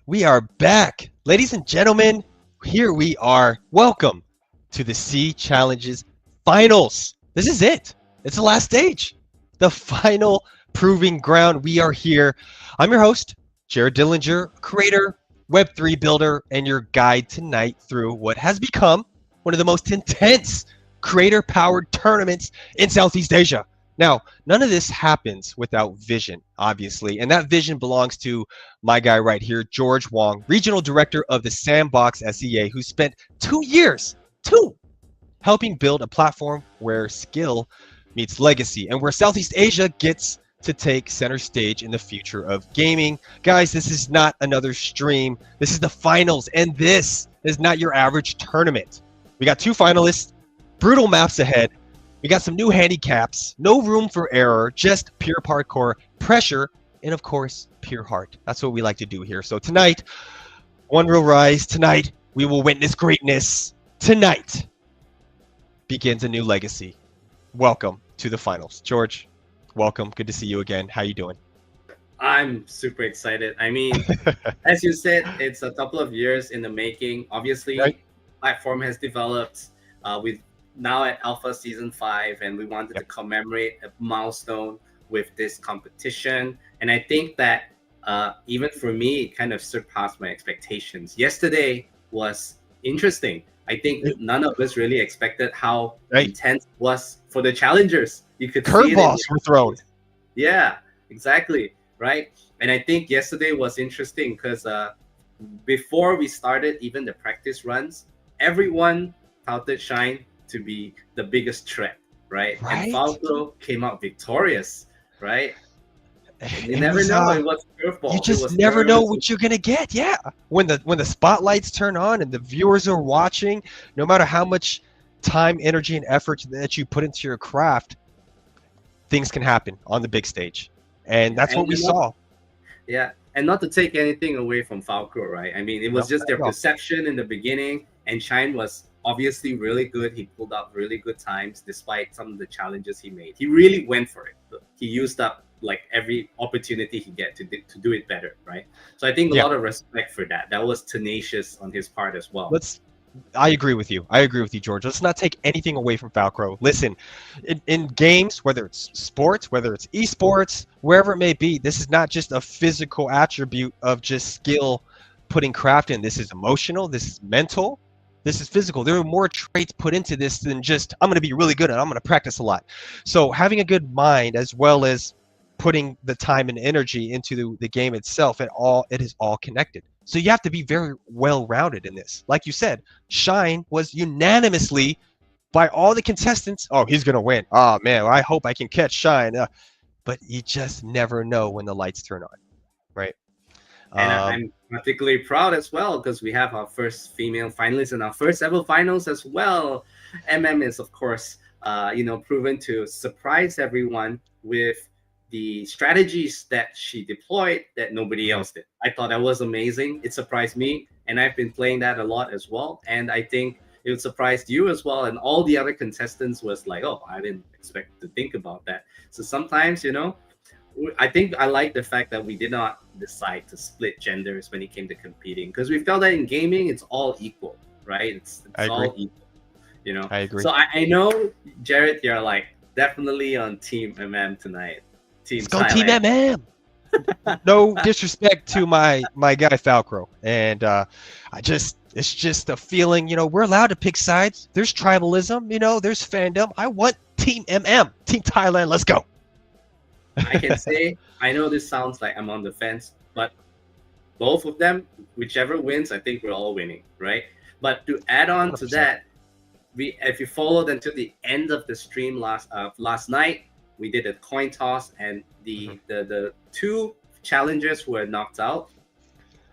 We are back. Ladies and gentlemen, here we are. Welcome to the C Challenges Finals. This is it. It's the last stage. The final proving ground. We are here. I'm your host, Jared Dillinger, creator, Web3 builder, and your guide tonight through what has become one of the most intense creator-powered tournaments in Southeast Asia. Now, none of this happens without vision, obviously, and that vision belongs to my guy right here, George Wong, Regional Director of the Sandbox SEA, who spent 2 years, helping build a platform where skill meets legacy and where Southeast Asia gets to take center stage in the future of gaming. Guys, this is not another stream. This is the finals, and this is not your average tournament. We got 2 finalists, brutal maps ahead. We got some new handicaps, no room for error, just pure parkour, pressure, and of course, pure heart. That's what we like to do here. So tonight, one will rise. Tonight, we will witness greatness. Tonight begins a new legacy. Welcome to the finals. George, welcome. Good to see you again. How you doing? I'm super excited. I mean, as you said, it's a couple of years in the making. Obviously, right. Platform has developed with now at Alpha Season 5, and we wanted to commemorate a milestone with this competition. And I think that even for me, it kind of surpassed my expectations. Yesterday was interesting. I think none of us really expected how intense it was for the challengers. You could curveballs were thrown. Yeah, exactly. Right. And I think yesterday was interesting because before we started even the practice runs, everyone touted Shine to be the biggest threat, right? And Falkro came out victorious, right? You never know. It was curveball. You just never know what you're gonna get. Yeah, when the spotlights turn on and the viewers are watching, no matter how much time, energy, and effort that you put into your craft, things can happen on the big stage, and that's what we saw. Yeah, and not to take anything away from Falkro, right? I mean, it was just their perception in the beginning, and Shine was obviously really good. He pulled out really good times despite some of the challenges he made. He really went for it. He used up like every opportunity he get to do it better, right? So I think a lot of respect for that. That was tenacious on his part as well. I agree with you. I agree with you, George. Let's not take anything away from Falkro. Listen, in games, whether it's sports, whether it's esports, wherever it may be, this is not just a physical attribute of just skill putting craft in. This is emotional. This is mental. This is physical. There are more traits put into this than just, I'm going to be really good and I'm going to practice a lot. So having a good mind as well as putting the time and energy into the game itself, it is all connected. So you have to be very well-rounded in this. Like you said, Shine was unanimously by all the contestants, oh, he's going to win. Oh, man, I hope I can catch Shine. But you just never know when the lights turn on, right? And I'm particularly proud as well because we have our first female finalist in our first ever finals as well. is, of course, proven to surprise everyone with the strategies that she deployed that nobody else did. I thought that was amazing. It surprised me, and I've been playing that a lot as well. And I think it surprised you as well. And all the other contestants was like, oh, I didn't expect to think about that. So sometimes, I think I like the fact that we did not decide to split genders when it came to competing, because we felt that in gaming, it's all equal, right? It's all equal, I agree. So I know, Jared, you're like definitely on Team tonight. Let's go Team No disrespect to my guy Falkro, and It's just a feeling, we're allowed to pick sides. There's tribalism, there's fandom. I want Team Team Thailand. Let's go. I can say, I know this sounds like I'm on the fence, but both of them, whichever wins, I think we're all winning, right? But to add on to 100%. that, if you followed until the end of the stream last night, we did a coin toss, and the two challengers who were knocked out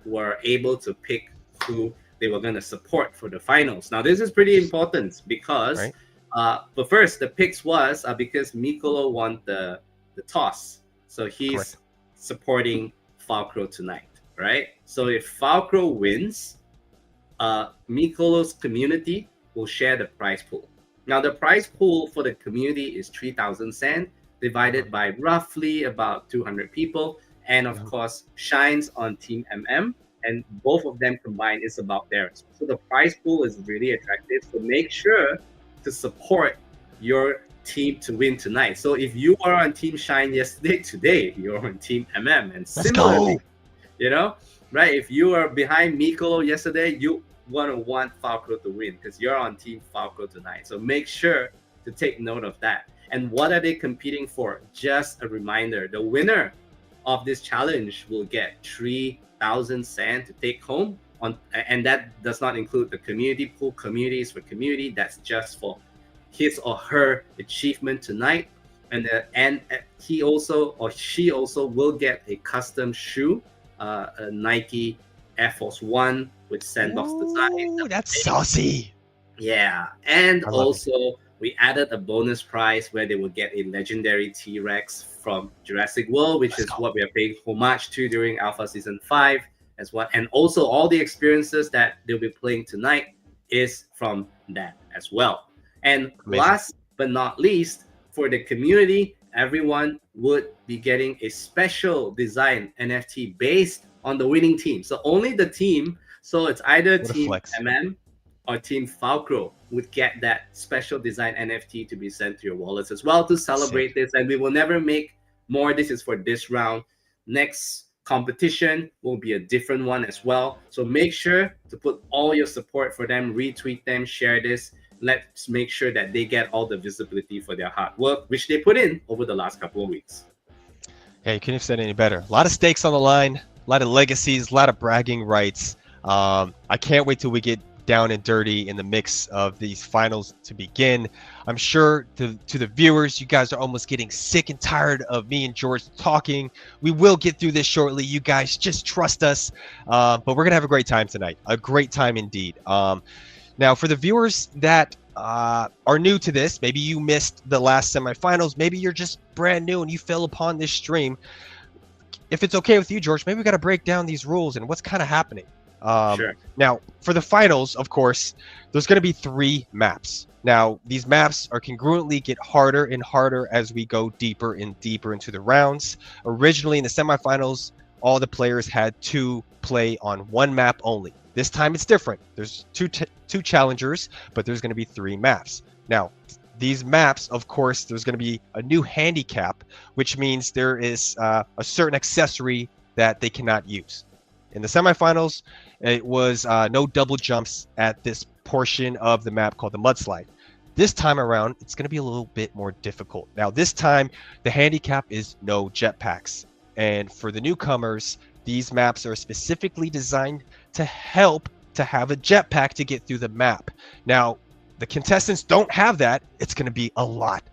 were able to pick who they were going to support for the finals. Now, this is pretty important because, Right. but first, the picks was because Mikolo won the toss, so he's Correct. supporting Falkro tonight, right? So if Falkro wins, Mikolo's community will share the prize pool. Now, the prize pool for the community is 3,000 sand divided by roughly about 200 people. And of course, shines on Team and both of them combined is about there. So the prize pool is really attractive. So make sure to support your team to win tonight. So if you are on Team Shine yesterday, today you're on Team and Let's similarly, go. right? If you are behind Mikolo yesterday, you want Falkro to win because you're on Team Falkro tonight. So make sure to take note of that. And what are they competing for? Just a reminder, the winner of this challenge will get 3,000 sand to take home and that does not include the community pool. Communities for community, that's just for his or her achievement tonight. And he also or she also will get a custom shoe, a Nike Air Force One with Sandbox design. That's saucy. Yeah, and I love also we added a bonus prize where they will get a legendary T-Rex from Jurassic World, which is what we are paying homage to during Alpha Season 5 as well. And also all the experiences that they'll be playing tonight is from that as well. And Amazing. last but not least, for the community, everyone would be getting a special design NFT based on the winning team. So only the team, so it's either What a Team flex. or Team Falkro would get that special design NFT to be sent to your wallets as well to celebrate this. And we will never make more. This is for this round. Next competition will be a different one as well. So make sure to put all your support for them, retweet them, share this. Let's make sure that they get all the visibility for their hard work, which they put in over the last couple of weeks. Hey, you couldn't have said any better. A lot of stakes on the line, a lot of legacies, a lot of bragging rights. I can't wait till we get down and dirty in the mix of these finals to begin. I'm sure to the viewers, you guys are almost getting sick and tired of me and George talking. We will get through this shortly. You guys just trust us. But we're going to have a great time tonight. A great time indeed. Now, for the viewers that are new to this, maybe you missed the last semifinals, maybe you're just brand new and you fell upon this stream. If it's okay with you, George, maybe we got to break down these rules and what's kind of happening. Sure. Now, for the finals, of course, there's going to be 3 maps. Now, these maps are congruently get harder and harder as we go deeper and deeper into the rounds. Originally, in the semifinals, all the players had to play on one map only. This time, it's different. There's two challengers, but there's going to be 3 maps. Now, these maps, of course, there's going to be a new handicap, which means there is a certain accessory that they cannot use. In the semifinals, it was no double jumps at this portion of the map called the mudslide. This time around, it's going to be a little bit more difficult. Now, this time, the handicap is no jetpacks. And for the newcomers, these maps are specifically designed to help to have a jetpack to get through the map. Now, the contestants don't have that. It's going to be a lot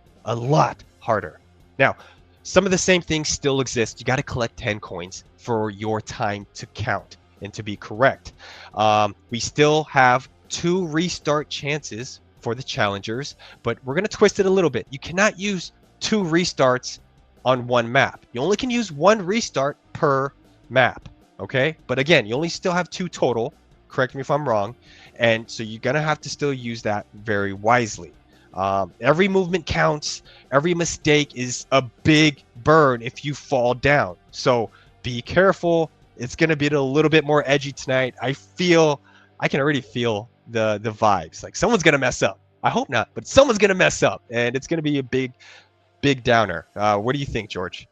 harder. Now, some of the same things still exist. You got to collect 10 coins for your time to count and to be correct. We still have 2 restart chances for the challengers, but we're going to twist it a little bit. You cannot use 2 restarts on one map. You only can use 1 restart per map, okay? But again, you only still have 2 total. Correct me if I'm wrong. And so you're going to have to still use that very wisely. Every movement counts. Every mistake is a big burn if you fall down. So be careful. It's going to be a little bit more edgy tonight. I can already feel the vibes. Like someone's going to mess up. I hope not, but someone's going to mess up. And it's going to be a big downer. What do you think, George?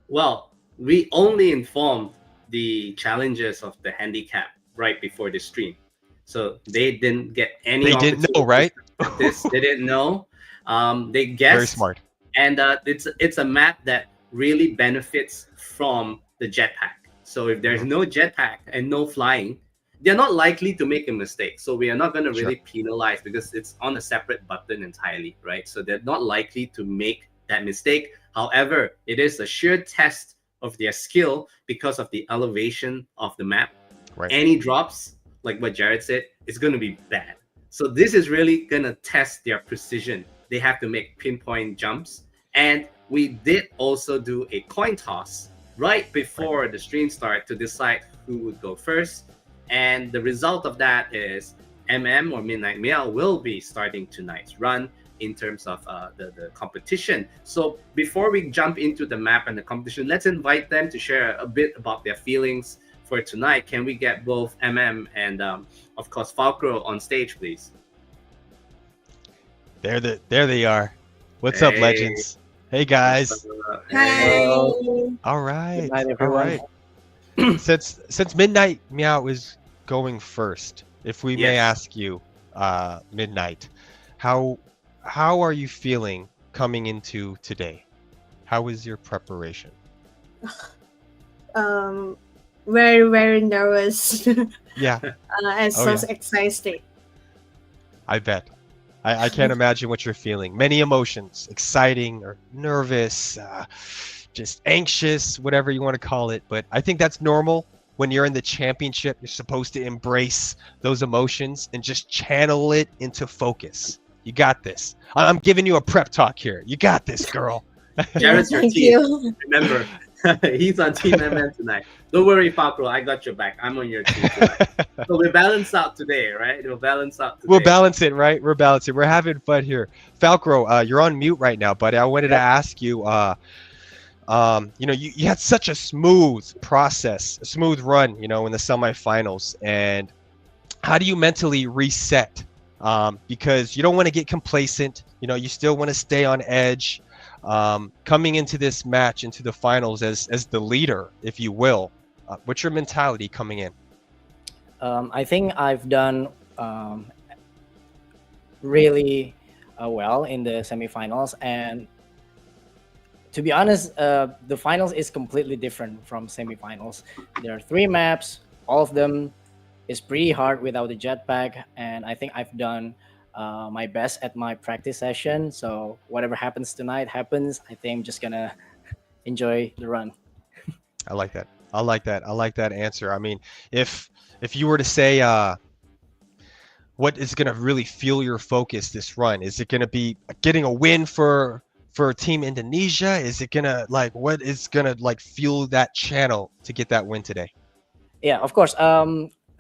Well, we only informed the challenges of the handicap right before the stream. So they didn't get any They didn't know, right? this. They didn't know. They Very guessed, smart. and it's a map that really benefits from the jetpack. So if there's no jetpack and no flying, they're not likely to make a mistake. So we are not going to really penalize because it's on a separate button entirely, right? So they're not likely to make that mistake. However, it is a sheer test of their skill because of the elevation of the map. Right. Any drops, like what Jared said, it's going to be bad. So this is really going to test their precision. They have to make pinpoint jumps. And we did also do a coin toss right before the stream start to decide who would go first. And the result of that is MM or Midnightmeow will be starting tonight's run in terms of the competition. So before we jump into the map and the competition, let's invite them to share a bit about their feelings for tonight. Can we get both MM and of course Falkro on stage, please? There they are. What's up, legends? Hey guys. Hi. All right. Good night, All everyone. right. Since Midnightmeow is going first, if we may ask you, Midnight, how are you feeling coming into today? How is your preparation? Very, very nervous. Yeah, And so excited. I bet. I can't imagine what you're feeling. Many emotions, exciting or nervous, just anxious, whatever you want to call it. But I think that's normal. When you're in the championship, you're supposed to embrace those emotions and just channel it into focus. You got this. I'm giving you a prep talk here. You got this, girl. Jared's your Thank team. you. Remember, he's on Team MM tonight. Don't worry, Falkro. I got your back. I'm on your team tonight. So we balance out today, right? We'll balance out today. We'll balance it, right? We're balancing. We're having fun here. Falkro, you're on mute right now, buddy. I wanted to ask you, you had such a smooth process, a smooth run, in the semifinals. And how do you mentally reset? Because you don't want to get complacent. You still want to stay on edge. Coming into this match, into the finals as the leader, if you will, what's your mentality coming in? I think I've done really well in the semifinals, and to be honest, the finals is completely different from semifinals. There are 3 maps, all of them is pretty hard without the jetpack, and I think I've done my best at my practice session. So whatever happens tonight happens. I think I'm just gonna enjoy the run. I like that. I like that answer. I mean, if you were to say what is going to really fuel your focus this run, is it going to be getting a win for Team Indonesia? Is it going to what is going to fuel that channel to get that win today? Yeah, of course.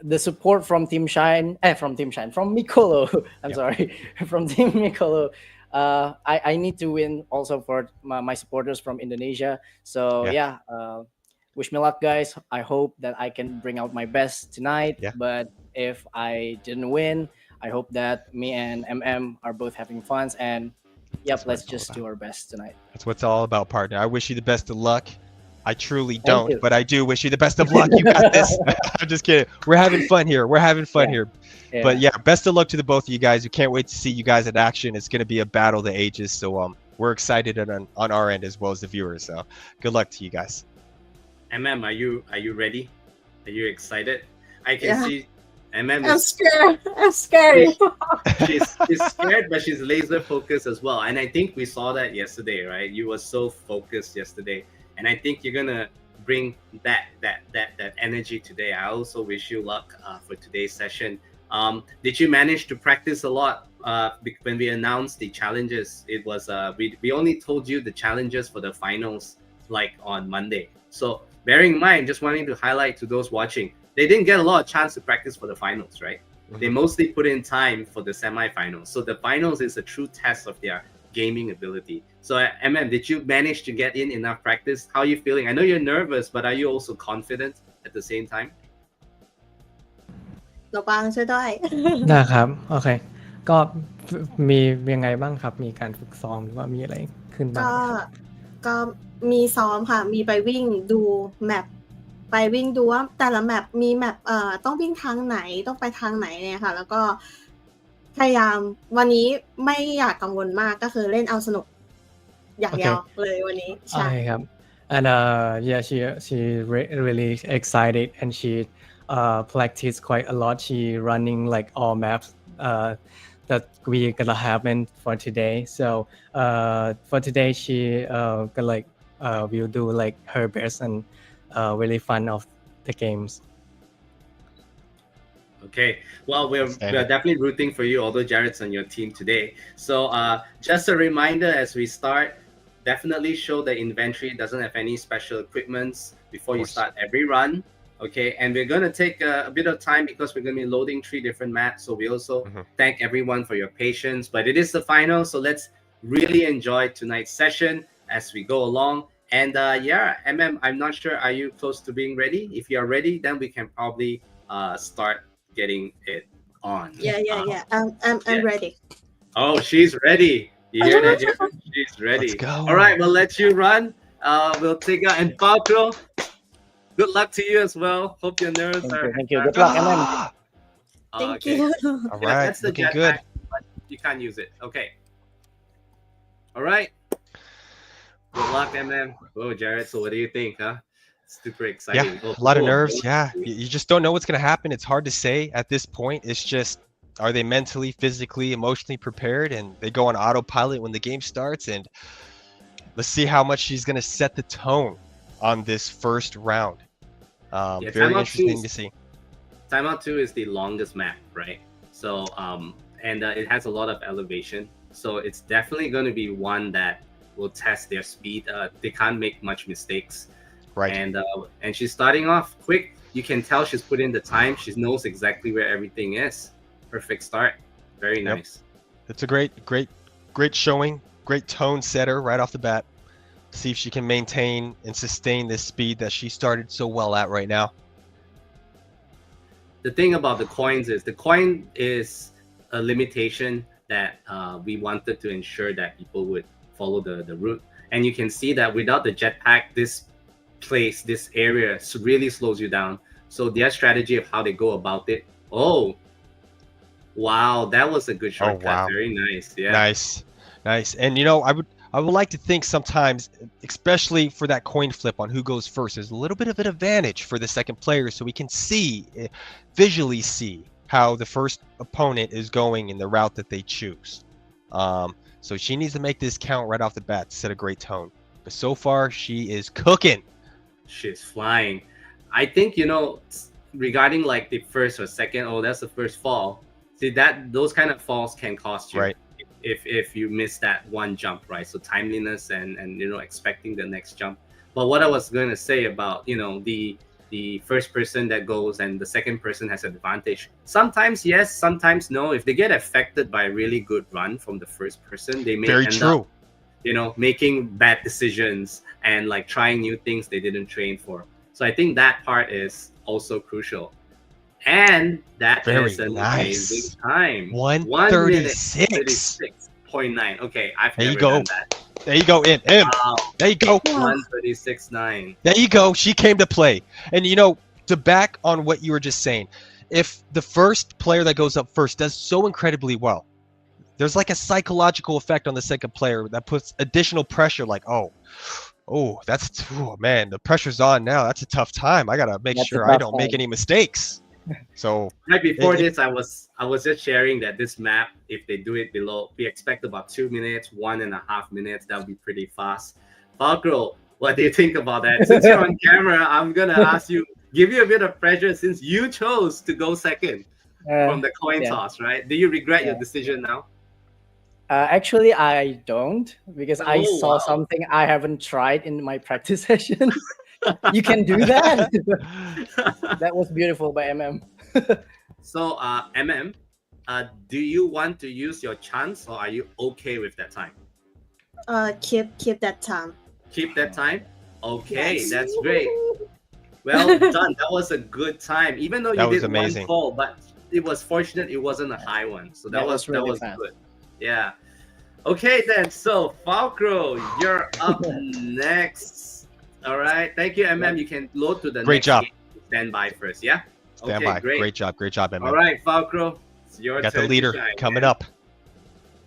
The support from Team Mikolo. I'm sorry, from Team Mikolo. I need to win also for my supporters from Indonesia. So wish me luck, guys. I hope that I can bring out my best tonight. Yeah. But if I didn't win, I hope that me and MM are both having fun. And let's just do our best tonight. That's what it's all about, partner. I wish you the best of luck. I truly Thank don't, you. but I do wish you the best of luck. You got this. I'm just kidding. We're having fun here. Yeah. But best of luck to the both of you guys. We can't wait to see you guys in action. It's going to be a battle of the ages. So we're excited on our end as well as the viewers. So good luck to you guys. MM, are you ready? Are you excited? I can see MM. I'm scared. She's scared, but she's laser focused as well. And I think we saw that yesterday, right? You were so focused yesterday. And I think you're gonna bring that energy today. I also wish you luck for today's session. Did you manage to practice a lot when we announced the challenges? It was we only told you the challenges for the finals on Monday. So bearing in mind, just wanting to highlight to those watching, they didn't get a lot of chance to practice for the finals, right? Mm-hmm. They mostly put in time for the semifinals. So the finals is a true test of their gaming ability. So MM, did you manage to get in enough practice? How are you feeling? I know you're nervous, but are you also confident at the same time? ตัวปางช่วยด้วย นะครับโอเคก็มียังไงบ้างครับมีการฝึกซ้อมหรือว่ามีอะไรขึ้นบ้าง ก็มีซ้อมค่ะมีไปวิ่งดูแมป ไปวิ่งดูว่าแต่ละแมปมีแมปต้องวิ่งทางไหนต้องไปทางไหนเนี่ยค่ะแล้วก็พยายามวันนี้ไม่อยากกังวลมากก็คือเล่นเอาสนุกอย่างเดียวเลยวันนี้ใช่ Okay, and yeah, she really excited, and she practiced quite a lot. She running like all maps that we gonna happen for today. So for today, she gonna like will do like her best and really fun of the games. Okay, well, we're definitely rooting for you, although Jared's on your team today. So just a reminder as we start, definitely show the inventory doesn't have any special equipments before you start every run. Okay, and we're going to take a bit of time because we're going to be loading 3 different maps. So we also thank everyone for your patience, but it is the final. So let's really enjoy tonight's session as we go along. And yeah, I'm not sure, are you close to being ready? If you're ready, then we can probably start getting it on. Yeah. I'm ready. Oh, she's ready. You hear that? She's ready. Let's go. All right, we'll let you run. We'll take out and Falkro. Good luck to you as well. Hope your nerves are. Thank you. Good luck, MM. Thank you. All Yeah, right, that's the looking jetpack, good. but you can't use it. Okay. All right. Good luck, MM. Oh, Jared. So, what do you think? Huh? Super exciting. Yeah, a lot of nerves. Yeah, you just don't know what's gonna happen. It's hard to say at this point. It's just, are they mentally, physically, emotionally prepared, and they go on autopilot when the game starts? And let's see how much she's gonna set the tone on this first round. Very interesting to see. Timeout 2 is the longest map, right? So and it has a lot of elevation, so it's definitely going to be one that will test their speed. They can't make much mistakes, right? And she's starting off quick. You can tell she's put in the time. She knows exactly where everything is. Perfect start. Very nice. It's a great showing. Great tone setter right off the bat. See if she can maintain and sustain this speed that she started so well at right now. The thing about the coins is the coin is a limitation that we wanted to ensure that people would follow the route. And you can see that without the jetpack, this area really slows you down. So their strategy of how they go about it. Oh, wow, that was a good shortcut. Oh, wow. Very nice. Yeah. Nice. And you know, I would like to think sometimes, especially for that coin flip on who goes first, there's a little bit of an advantage for the second player, so we can visually see how the first opponent is going in the route that they choose. So she needs to make this count right off the bat to set a great tone. But so far, she is cooking. She's flying. I think, you know, regarding like the first or second, oh, that's the first fall. See, those kind of falls can cost you. Right. If you miss that one jump, right? So timeliness and you know, expecting the next jump. But what I was going to say about, you know, the first person that goes and the second person has advantage. Sometimes yes, sometimes no. If they get affected by a really good run from the first person, they may end up, you know, making bad decisions and like trying new things they didn't train for. So I think that part is also crucial. And that is an amazing time. 1:36.9. Okay, I've never done that. There you go, M. Wow. There you go. 1:36.9. There you go. She came to play. And you know, to back on what you were just saying, if the first player that goes up first does so incredibly well, there's like a psychological effect on the second player that puts additional pressure, like, oh man, the pressure's on now. That's a tough time. I gotta make sure I don't make any mistakes. So right before this, I was just sharing that this map, if they do it below, we expect about 2 minutes, 1.5 minutes. That would be pretty fast. Falkro, what do you think about that? Since you're on camera, I'm gonna ask you, give you a bit of pressure since you chose to go second from the coin toss, right? Do you regret your decision now? Actually, I don't, because I saw something I haven't tried in my practice session. You can do that. That was beautiful by MM. So, MM, do you want to use your chance, or are you okay with that time? Keep that time. Keep that time? Okay, Yes. That's great. Well done. That was a good time. Even though you did amazing. one fall, but it was fortunate it wasn't a high one. So that was really good. Yeah. Okay then. So Falkro, you're up next. All right. Thank you, MM. You can load to the Great next job. game. Stand by first. Yeah. Stand Okay, by. great. Great job, MM. All right, Falkro. It's your Got turn the leader to shine, coming man. up.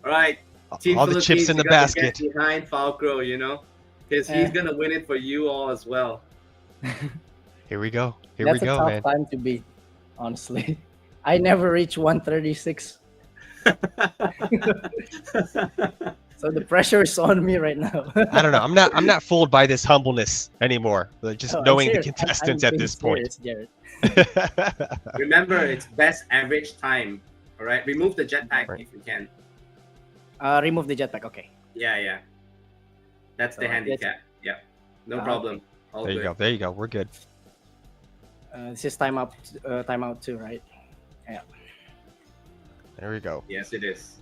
All right. Team All the chips Philippines, in you the gotta basket. get behind Falkro, you know, because he's gonna win it for you all as well. Here we go. Here That's we go, a tough man. time to beat, honestly. I never reach 136. So the pressure is on me right now. I don't know. I'm not fooled by this humbleness anymore. Just No, I'm knowing the serious. contestants I'm at being this point. serious, Jared. Remember, it's best average time. All right. Remove the jetpack Right. if you can. Remove the jetpack. Okay. Yeah. That's the Alright, handicap. Yeah. No problem. All There you good. go. There you go. We're good. This is timeout too, right? Yeah. There we go. Yes, it is.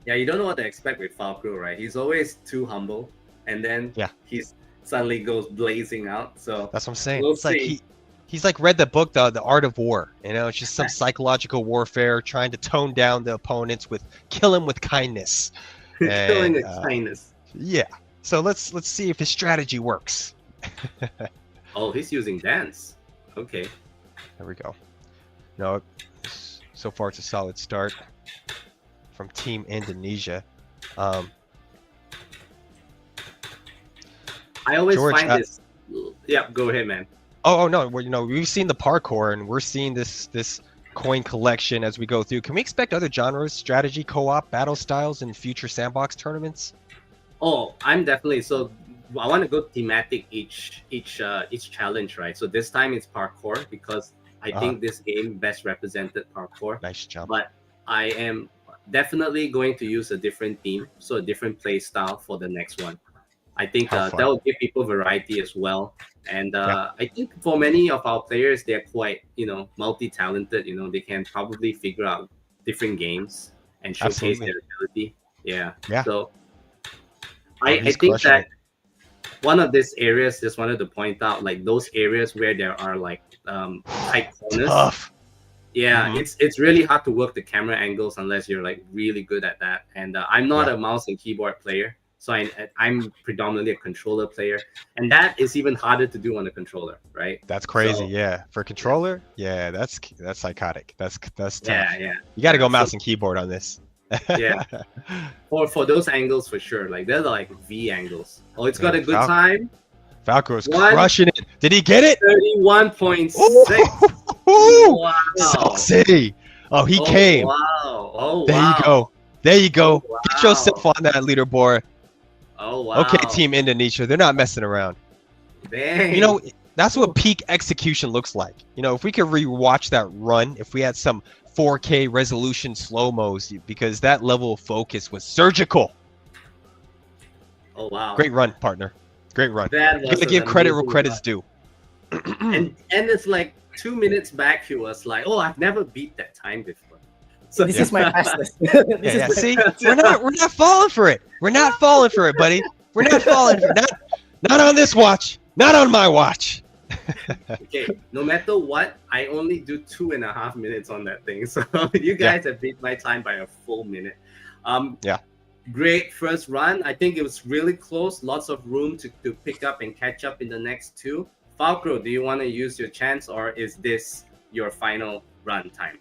Yeah, you don't know what to expect with Falkro, right? He's always too humble, and then he's suddenly goes blazing out. So That's what I'm saying. We'll It's like see. he's like read the book, the Art of War. You know, it's just some psychological warfare, trying to tone down the opponents kill him with kindness. killing And, the kindness. Yeah. So let's see if his strategy works. Oh, he's using dance. Okay. There we go. No, so far it's a solid start from Team Indonesia. I always George, find this. Yeah, go ahead, man. Oh no, well, you know, we've seen the parkour and we're seeing this coin collection as we go through. Can we expect other genres, strategy, co-op, battle styles in future Sandbox tournaments? Oh, I'm definitely so. I want to go thematic each challenge, right? So this time it's parkour because I think this game best represented parkour. Nice jump. But I am definitely going to use a different theme, so a different play style for the next one. I think How that fun. will give people variety as well. And I think for many of our players, they're quite, multi-talented. You know, they can probably figure out different games and showcase Absolutely. their ability. Yeah. Yeah. So Oh, I he's think crushing that it. one of these areas, just wanted to point out, like those areas where there are like tight corners. Tough. Yeah, Mhm. it's really hard to work the camera angles unless you're like really good at that. And I'm not Yeah. a mouse and keyboard player, so I'm predominantly a controller player, and that is even harder to do on a controller, right? That's crazy. So- Yeah. For controller, yeah, that's psychotic. That's tough. Yeah. You got to go Yeah, so- mouse and keyboard on this. Yeah. For those angles for sure, like they're like V angles. Oh, it's got a good Falco. time. Falco is One- crushing it. Did he get it? 31.6. Ooh, Wow. saucy. Oh, he Oh, came. Wow. Oh, There wow. you go. There you go. Oh, Get yourself wow. on that leaderboard. Oh, wow. Okay, Team Indonesia. They're not messing around. Dang. You know, that's what peak execution looks like. You know, if we could rewatch that run, if we had some 4K resolution slow-mos, because that level of focus was surgical. Oh, wow. Great run, partner. Great run. That You was gotta an give credit where amazing credit's due. run. And it's like 2 minutes back, he was like, "Oh, I've never beat that time before." So This is my fastest. Yeah, see, we're not falling for it. We're not falling for it, buddy. We're not falling for it. Not on this watch. Not on my watch. Okay, no matter what, I only do 2.5 minutes on that thing. So you guys have beat my time by a full minute. Yeah. Great first run. I think it was really close. Lots of room to pick up and catch up in the next two. Falkro, do you want to use your chance, or is this your final run time?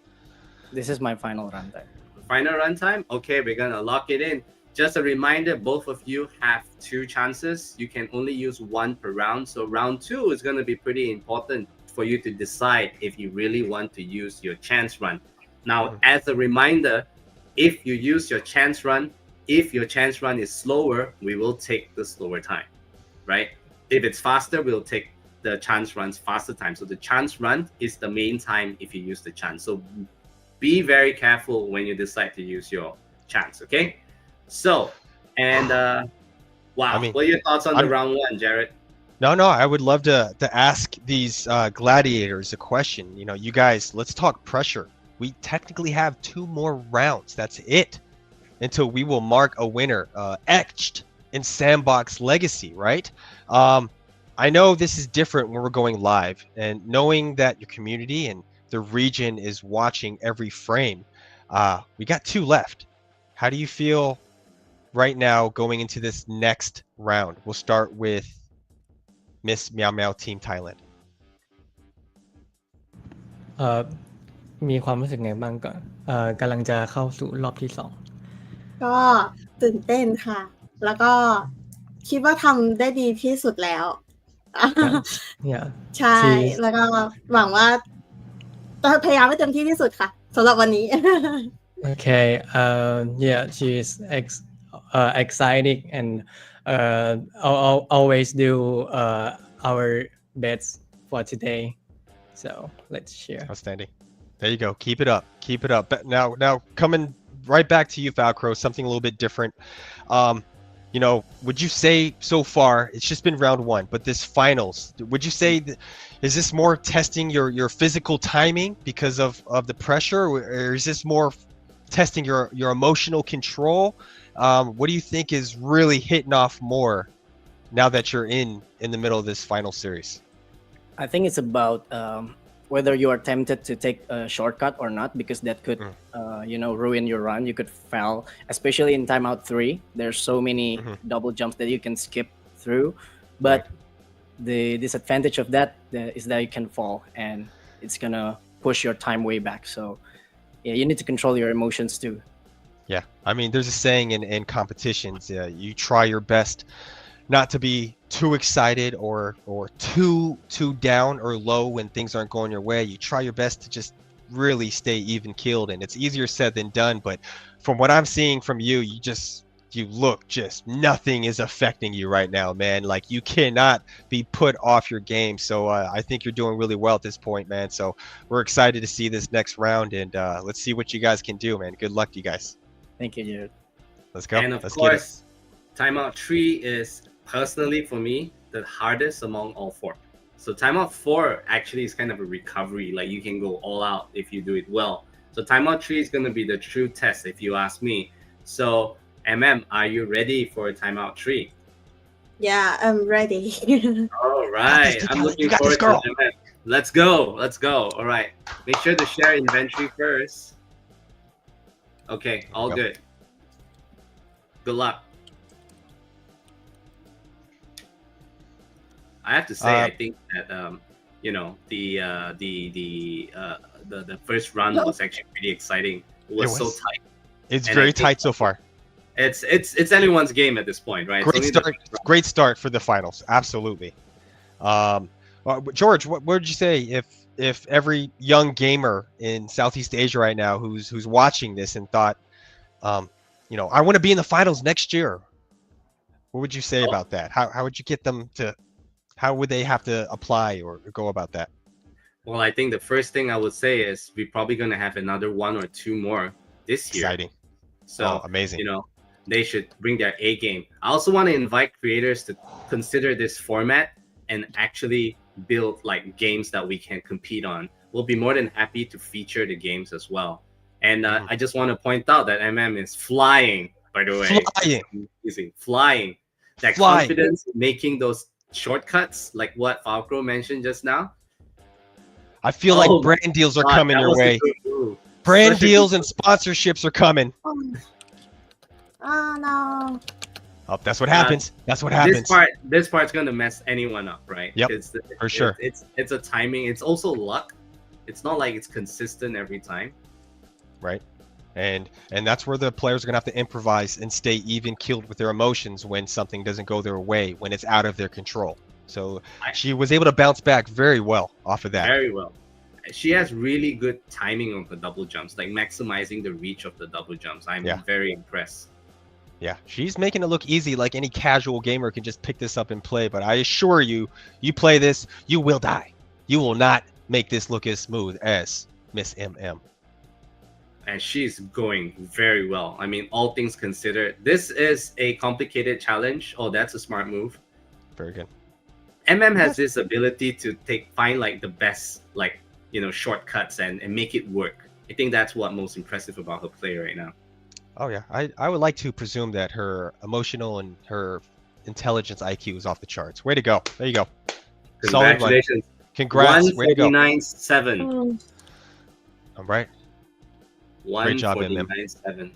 This is my final run time. Final run time? Okay, we're gonna lock it in. Just a reminder, both of you have 2 chances. You can only use 1 per round. So round 2 is gonna be pretty important for you to decide if you really want to use your chance run. Now, as a reminder, if you use your chance run, if your chance run is slower, we will take the slower time, right? If it's faster, we'll take the chance run's faster time. So the chance run is the main time if you use the chance. So be very careful when you decide to use your chance, okay? So, and wow, I mean, what are your thoughts on the I'm- round 1, Jared? No, I would love to ask these gladiators a question. You know, you guys, let's talk pressure. We technically have 2 more rounds. That's it until we will mark a winner etched in Sandbox legacy, right? I know this is different when we're going live, and knowing that your community and the region is watching every frame, we got 2 left. How do you feel right now going into this next round? We'll start with Miss Meow Meow Team Thailand. เอ่อมีความรู้สึกไงบ้างก่อนกำลังจะเข้าสู่รอบที่สอง ก็ตื่นเต้นค่ะ แล้วก็คิดว่าทำได้ดีที่สุดแล้ว yeah ใช่ she's แล้วก็หวังว่าจะพยายามให้เต็มที่ที่สุดค่ะสำหรับวันนี้ okay yeah she's excited and always do our best for today so let's share Outstanding. There you go. Keep it up. Keep it up. But now coming right back to you, Falkro, something a little bit different. You know, would you say so far, it's just been round one, but this finals, would you say, is this more testing your physical timing because of the pressure, or is this more testing your emotional control? What do you think is really hitting off more now that you're in the middle of this final series? I think it's about whether you are tempted to take a shortcut or not, because that could ruin your run. You could fail, especially in timeout 3. There's so many double jumps that you can skip through, but the disadvantage of that is that you can fall and it's gonna push your time way back. So yeah, you need to control your emotions too. Yeah, I mean, there's a saying in competitions, you try your best not to be too excited or too down or low when things aren't going your way. You try your best to just really stay even keeled, and it's easier said than done. But from what I'm seeing from you, you look just nothing is affecting you right now, man. Like you cannot be put off your game. So I think you're doing really well at this point, man. So we're excited to see this next round, and let's see what you guys can do, man. Good luck to you guys. Thank you, Jared. Let's go. And of Let's course, timeout 3 is personally for me the hardest among all 4. So timeout 4 actually is kind of a recovery, like you can go all out if you do it well. So timeout 3 is going to be the true test if you ask me. So are you ready for timeout 3? Yeah, I'm ready. All right, I'm looking forward to it. Let's go. All right, make sure to share inventory first. Okay, all good. Good luck. I have to say, I think that the first run was actually pretty exciting. It was so tight. It's very tight so far. It's anyone's game at this point, right? Great start for the finals. Absolutely. George, what would you say if every young gamer in Southeast Asia right now who's watching this and thought, I want to be in the finals next year? What would you say about that? How would you get them to? How would they have to apply or go about that? Well, I think the first thing I would say is we're probably going to have another 1 or 2 more this year. Exciting. So amazing. They should bring their A game. I also want to invite creators to consider this format and actually build like games that we can compete on. We'll be more than happy to feature the games as well. And I just want to point out that is flying, by the way. Flying. That confidence making those shortcuts, like what Falkro mentioned just now. I feel like brand deals are coming your way. Brand deals and sponsorships are coming. Oh no. Oh, that's what happens. That's what happens. This part's gonna mess anyone up, right? Yep, for sure. It's a timing. It's also luck. It's not like it's consistent every time. Right. And that's where the players are gonna have to improvise and stay even keeled with their emotions when something doesn't go their way, when it's out of their control. So she was able to bounce back very well off of that. Very well. She has really good timing on the double jumps, like maximizing the reach of the double jumps. I'm very impressed. Yeah, she's making it look easy, like any casual gamer can just pick this up and play. But I assure you, you play this, you will die. You will not make this look as smooth as Miss MM. And she's going very well. I mean, all things considered, this is a complicated challenge. Oh, that's a smart move. Very good. Has this ability to find like the best, like, shortcuts and make it work. I think that's what most impressive about her play right now. Oh yeah, I would like to presume that her emotional and her intelligence IQ is off the charts. Way to go. There you go. Congratulations. Congrats. Way to go. 149.7. All right. Great job, MM. 149.7.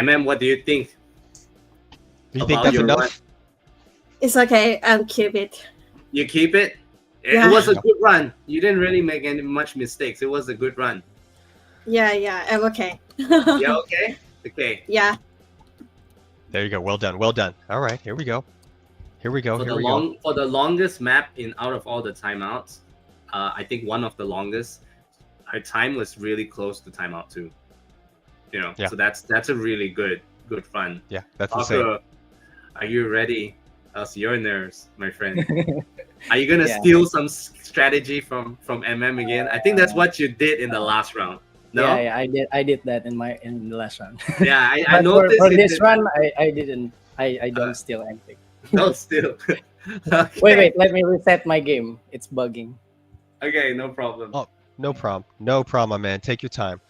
What do you think? Do you think About that's your enough? run. It's okay. I'll keep it. You keep it? Yeah. It was a good run. You didn't really make any much mistakes. It was a good run. Yeah, I'm okay. Yeah, okay? Okay. Yeah. There you go. Well done. Well done. All right. Here we go. Here we go. For Here the we go. for the longest map in out of all the timeouts, I think one of the longest, her time was really close to timeout 2. You know, Yeah. so that's a really good run. Yeah, that's insane. Falkro, are you ready? How's your nerves, my friend? Are you gonna Yeah. steal some strategy from again? I think that's what you did in the last round. No? Yeah, I did that in the last round. Yeah, I But noticed for you this did run, I didn't. I don't steal anything. that. No, still. Okay. Wait, let me reset my game. It's bugging. Okay, no problem. Oh. No problem. No problem, my man. Take your time.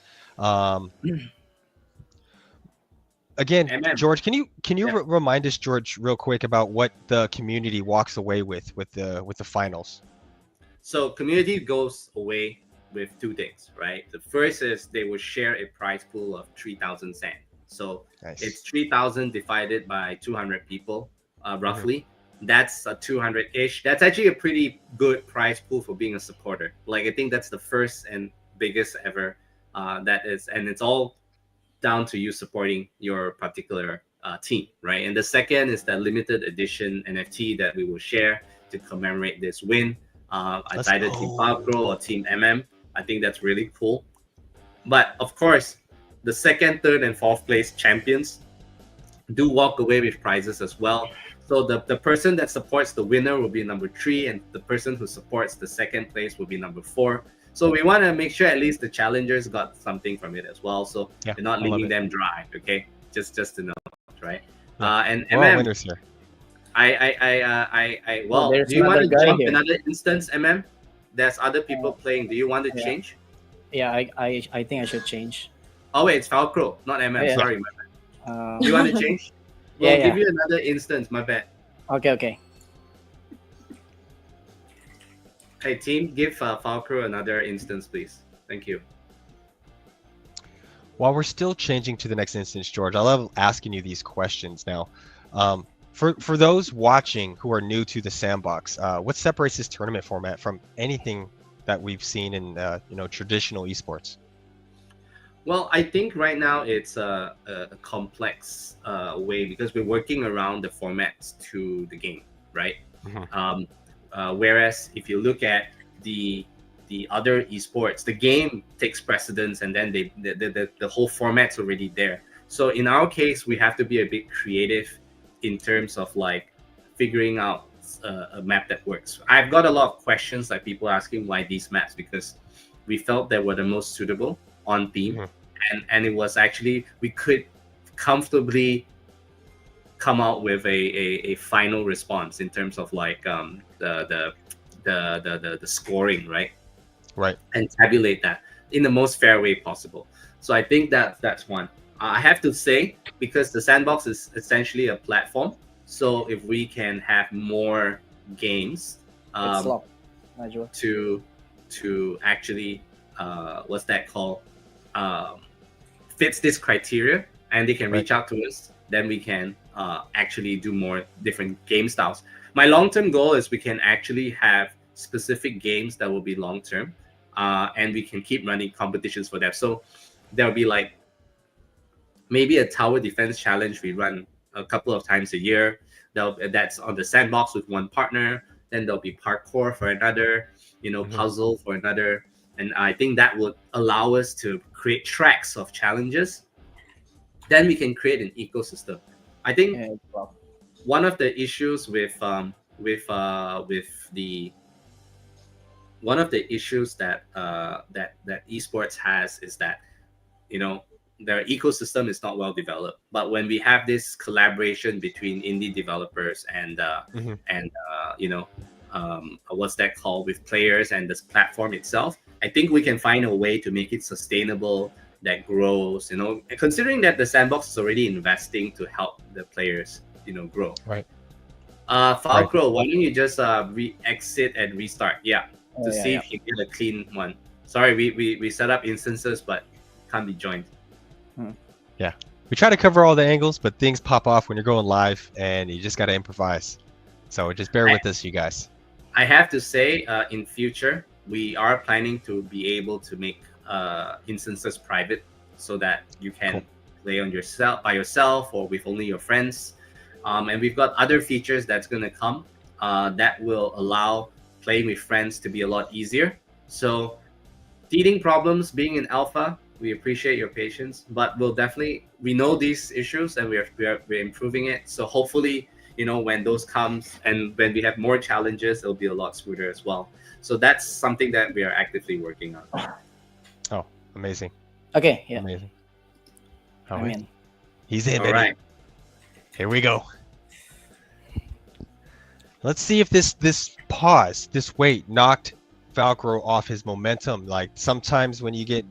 Again, MM. George, can you Yeah. remind us, George, real quick about what the community walks away with the finals? So community goes away with 2 things, right? The first is they will share a prize pool of 3,000 sand. So Nice. it's 3,000 divided by 200 people, roughly. That's a 200-ish. That's actually a pretty good prize pool for being a supporter. Like, I think that's the first and biggest ever. That is, and it's all down to you supporting your particular team, right? And the second is that limited edition NFT that we will share to commemorate this win. Let's Either go. Team Falkro or Team I think that's really cool. But of course, the second, third, and fourth place champions do walk away with prizes as well. So the person that supports the winner will be number 3, and the person who supports the second place will be number 4. So we want to make sure at least the challengers got something from it as well. So Yeah, we're not I love leaving it. them dry, okay? Just to know, right? Yeah. And We're all winners here. well, There's do you want to another guy jump here. another instance, There's other people playing. Do you want to Yeah. change? Yeah, I think I should change. Oh wait, it's Falkro, not Yeah. Sorry, my bad. Do You want to change? We'll Yeah. give you another instance. My bad. Okay. Hey team, give Falkro another instance, please. Thank you. While we're still changing to the next instance, George, I love asking you these questions now. For those watching who are new to the Sandbox, what separates this tournament format from anything that we've seen in traditional esports? Well, I think right now it's a complex way because we're working around the formats to the game, right? Mhm. Whereas if you look at the other esports, the game takes precedence, and then the whole format's already there. So in our case, we have to be a bit creative in terms of like figuring out a map that works. I've got a lot of questions, like people asking why these maps, because we felt they were the most suitable on theme. Mhm. And it was actually, we could comfortably come out with a final response in terms of like the scoring, right? Right. And tabulate that in the most fair way possible. So I think that's one. I have to say, because the Sandbox is essentially a platform, so if we can have more games It's locked. Najwa. to actually what's that called, fits this criteria, and they can reach out to us, then we can actually do more different game styles. My long-term goal is we can actually have specific games that will be long-term, and we can keep running competitions for them. So there'll be like maybe a tower defense challenge we run a couple of times a year. That's on the Sandbox with one partner. Then there'll be parkour for another, puzzle for another. And I think that would allow us to create tracks of challenges. Then we can create an ecosystem. I think Yeah, it's locked. one of the issues one of the issues that esports has is that their ecosystem is not well developed. But when we have this collaboration between indie developers and what's that called, with players and this platform itself, I think we can find a way to make it sustainable, that grows. Considering that the Sandbox is already investing to help the players, grow. Right. Falkro, why don't you just exit and restart? Yeah, to Yeah, see yeah. if you get a clean one. Sorry, we set up instances, but can't be joined. We try to cover all the angles, but things pop off when you're going live, and you just got to improvise. So just bear with us, you guys. I have to say, in future, we are planning to be able to make instances private so that you can play on yourself by yourself or with only your friends. And we've got other features that's going to come that will allow playing with friends to be a lot easier. So teething problems being in alpha, we appreciate your patience, but we know these issues and we're improving it. So hopefully, when those comes and when we have more challenges, it'll be a lot smoother as well. So that's something that we are actively working on. Oh, amazing. Okay, yeah. Amazing. All I'm right. in. He's in, All baby. right. Here we go. Let's see if this wait, knocked Falkro off his momentum. Like sometimes when you get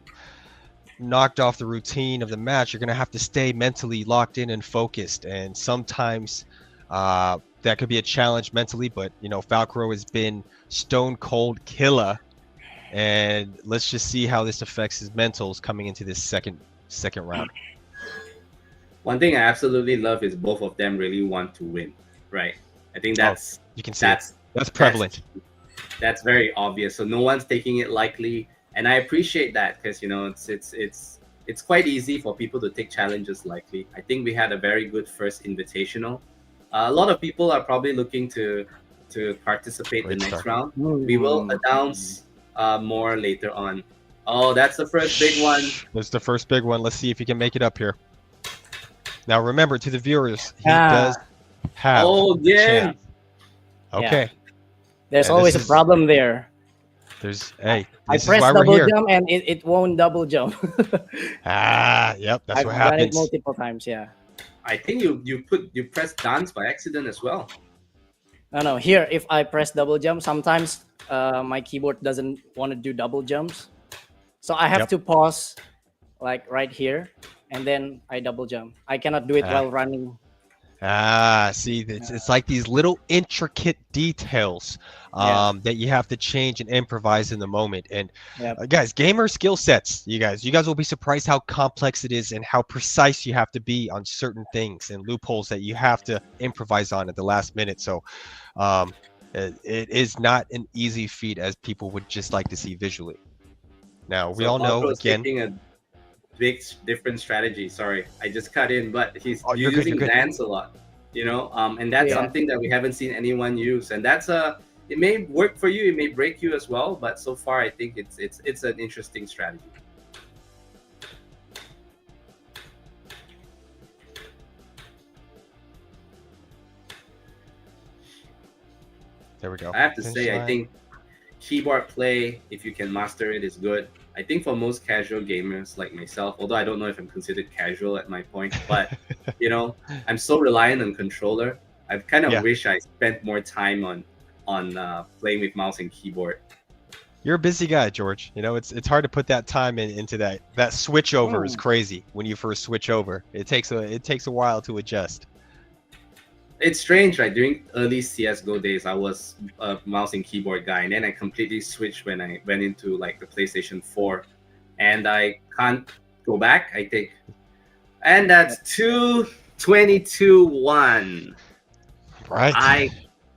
knocked off the routine of the match, you're gonna have to stay mentally locked in and focused. And sometimes that could be a challenge mentally, but Falkro has been stone cold killer. And let's just see how this affects his mentals coming into this second round. One thing I absolutely love is both of them really want to win, right? I think that's you can see that's prevalent. That's very obvious. So no one's taking it lightly, and I appreciate that because it's quite easy for people to take challenges lightly. I think we had a very good first invitational. A lot of people are probably looking to participate the next round. We will announce more later on. Oh, that's the first big one. That's the first big one. Let's see if he can make it up here. Now remember, to the viewers, he does have a chance. Okay. Yeah. There's always a problem there. I pressed double jump and it won't double jump. Yep, that's what happens. Done it multiple times, yeah. I think you pressed dance by accident as well. No. Here, if I press double jump, sometimes my keyboard doesn't want to do double jumps, so I have to pause, like right here, and then I double jump. I cannot do it while running. See, it's like these little intricate details that you have to change and improvise in the moment. And guys, gamer skill sets, you guys will be surprised how complex it is and how precise you have to be on certain things and loopholes that you have to improvise on at the last minute. So it is not an easy feat as people would just like to see visually. Now we all know again. Taking a big different strategy. Sorry, I just cut in, but he's you're using good. dance a lot, and that's something that we haven't seen anyone use, and that's it may work for you, it may break you as well, but so far I think it's an interesting strategy. There we go. I have to say, I think keyboard play, if you can master it, is good. I think for most casual gamers like myself, although I don't know if I'm considered casual at my point, but I'm so reliant on controller. I kind of wish I spent more time on playing with mouse and keyboard. You're a busy guy, George. It's hard to put that time into that switch over is crazy. When you first switch over, it takes a while to adjust. It's strange, right? During early CS:GO days, I was a mouse and keyboard guy, and then I completely switched when I went into like the PlayStation 4, and I can't go back, I think. And that's 2-22-1. Right.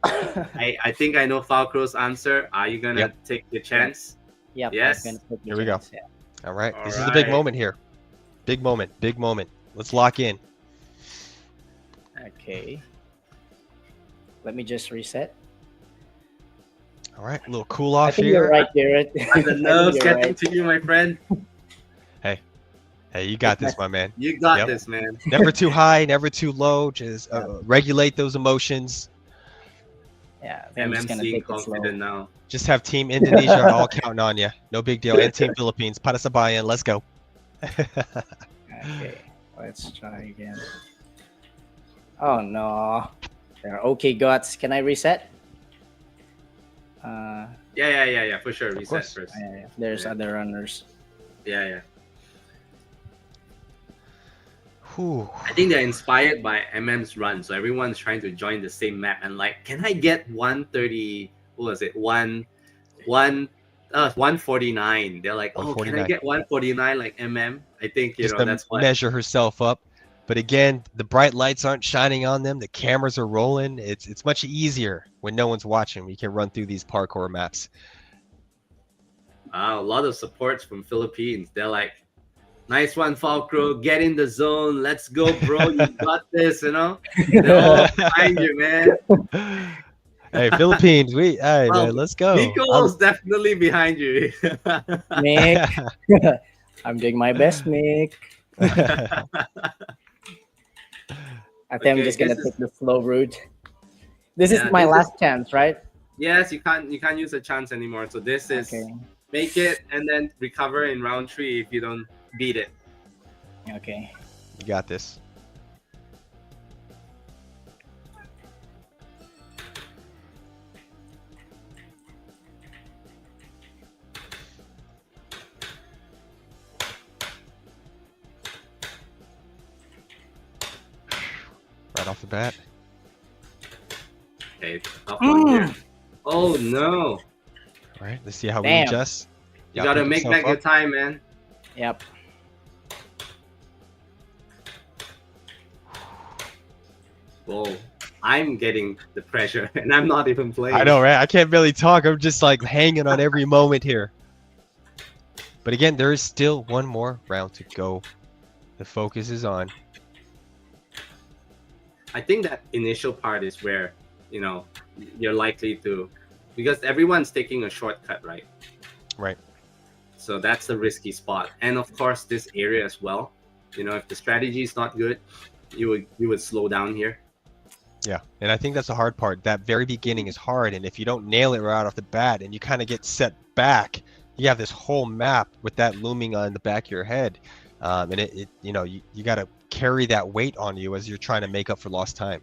I think I know Falkro's answer. Are you gonna take the chance? Yep. Yes. Here we go. All right. This is the big moment here. Big moment. Let's lock in. Okay. Let me just reset. All right, a little cool off here. You're right, Garrett. The nerves getting to you, my friend. Hey, you got this, my man. You got this, man. Never too high, never too low. Just regulate those emotions. Yeah, I'm just gonna take it slow. Now. Just have Team Indonesia all counting on you. No big deal. And Team Philippines. Para sa bayan. Let's go. Okay, let's try again. Oh no. There. Okay, Guts. Can I reset? Yeah, for sure. Reset first. There's other runners. Yeah. Whew. I think they're inspired by MM's run, so everyone's trying to join the same map and like, can I get 130? What was it? 149. They're like, oh, can I get 149 like MM? I think Just that's what. Measure herself up. But again, the bright lights aren't shining on them. The cameras are rolling. It's much easier when no one's watching. We can run through these parkour maps. A lot of supports from Philippines. They're like, nice one, Falkro. Get in the zone. Let's go, bro. You got this, you know? They're all behind you, man. Hey, Philippines, hey, Well, man, let's go. Nico's definitely behind you. Mick. I'm doing my best, Mick. I think I'm just gonna take the slow route. This is my last chance, right? Yes, you can't use a chance anymore. So this is make it and then recover in round 3 if you don't beat it. Okay. You got this. Right off the bat. Okay, tough one here. Oh no! All right, let's see how we Damn. adjust. You gotta make back your time, man. Yep. Whoa, I'm getting the pressure, and I'm not even playing. I know, right? I can't really talk. I'm just like hanging on every moment here. But again, there is still one more round to go. The focus is on. I think that initial part is where, you know, you're likely to, because everyone's taking a shortcut, right? Right. So that's a risky spot. And of course, this area as well. You know, if the strategy is not good, you would slow down here. Yeah, and I think that's the hard part. That very beginning is hard, and if you don't nail it right off the bat, and you kind of get set back, you have this whole map with that looming on the back of your head, and it you know, you got to carry that weight on you as you're trying to make up for lost time.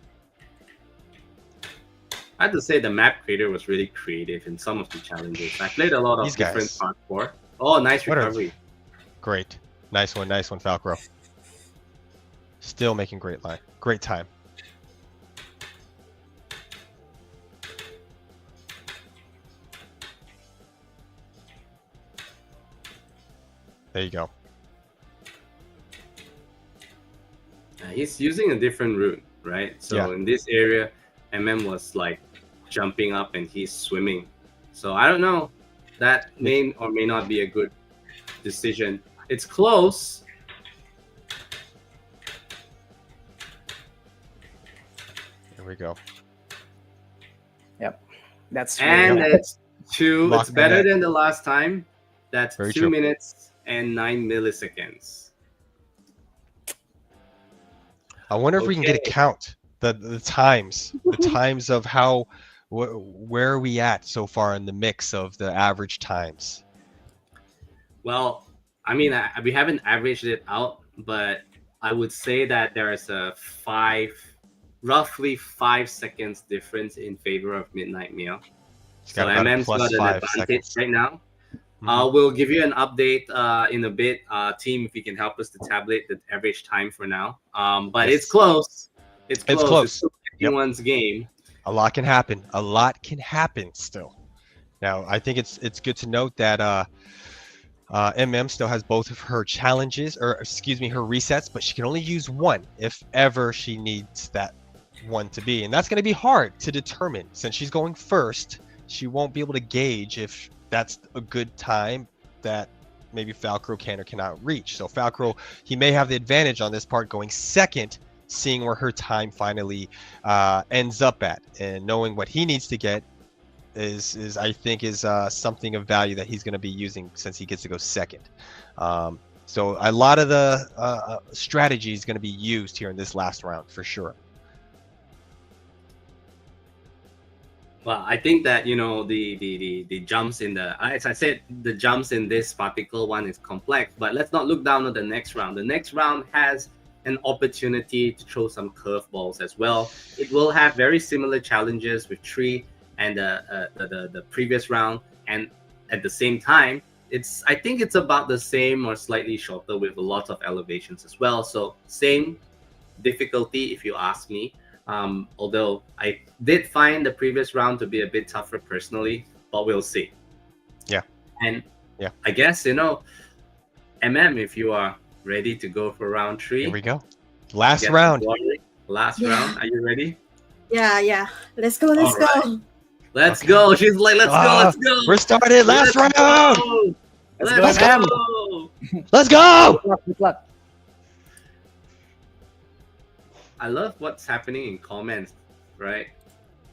I have to say the map creator was really creative in some of the challenges. I played a lot of different parkour. Oh, nice recovery. Great. Nice one, Falkro. Still making great time. There you go. He's using a different route, right? So in this area, was like jumping up and he's swimming. So I don't know. That may or may not be a good decision. It's close. There we go. Yep. That's and it's 2. Lock it's better that. than the last time. That's Very 2 true. minutes and 9 milliseconds. I wonder if we can get a count. The times. The times of how where are we at so far in the mix of the average times? Well, I mean, we haven't averaged it out, but I would say that there is a roughly 5 seconds difference in favor of Midnightmeow. So MM's got an advantage right now. We'll give you an update in a bit, team, if you can help us to tabulate the average time for now. But it's close. It's close. It's still anyone's game. A lot can happen. A lot can happen still. Now, I think it's good to note that still has both of her challenges, or excuse me, her resets, but she can only use one if ever she needs that one to be. And that's going to be hard to determine. Since she's going first, she won't be able to gauge if that's a good time that maybe Falkro can or cannot reach. So Falkro, he may have the advantage on this part going second, seeing where her time finally ends up at, and knowing what he needs to get is I think is something of value that he's going to be using since he gets to go second. So a lot of the strategy is going to be used here in this last round for sure. Well, I think that, you know, the jumps in as I said, the jumps in this particular one is complex, but let's not look down on the next round. The next round has an opportunity to throw some curveballs as well. It will have very similar challenges with 3 and the previous round, and at the same time, I think it's about the same or slightly shorter with a lot of elevations as well. So same difficulty if you ask me. Although I did find the previous round to be a bit tougher personally, but we'll see. Yeah. And I guess, you know, if you are ready to go for round 3. Here we go. Last Get round. Last Yeah. round. Are you ready? Yeah. Let's go. Let's All go. Let's Okay. go. She's like, let's go. We're started. Last Let's round. go. Let's Let's go, MM. go. Let's go. Good luck. I love what's happening in comments, right?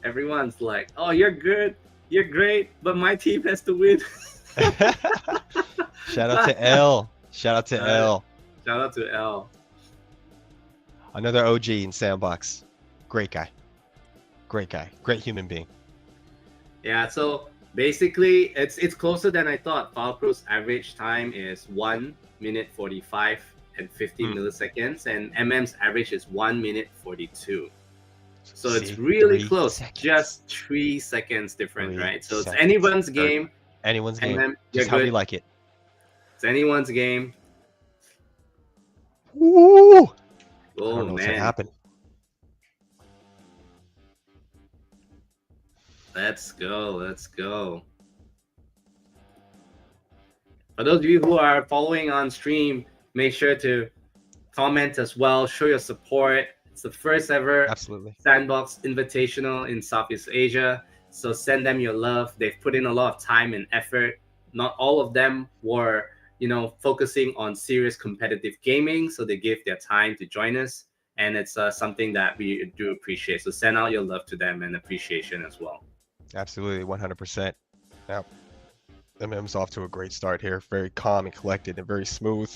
Everyone's like, "Oh, you're good, you're great, but my team has to win." Shout out to L. Shout out to L. Shout out to L. Another OG in Sandbox. Great guy. Great guy. Great human being. Yeah, so basically it's closer than I thought. Falkro's average time is 1 minute 45 and 50 milliseconds, and MM's average is 1 minute 42. So it's See, really 3 close, seconds. just 3 seconds different, 3 right? So it's seconds. anyone's game. Anyone's game. MM, you're Just how we good. like it. It's anyone's game. Ooh. I Oh don't know what's gonna man, happen. let's go, let's go. For those of you who are following on stream, make sure to comment as well, show your support. It's the first ever Absolutely. Sandbox Invitational in Southeast Asia. So send them your love. They've put in a lot of time and effort. Not all of them were, focusing on serious competitive gaming. So they give their time to join us. And it's something that we do appreciate. So send out your love to them and appreciation as well. Absolutely. 100%. Now, MM's off to a great start here. Very calm and collected and very smooth.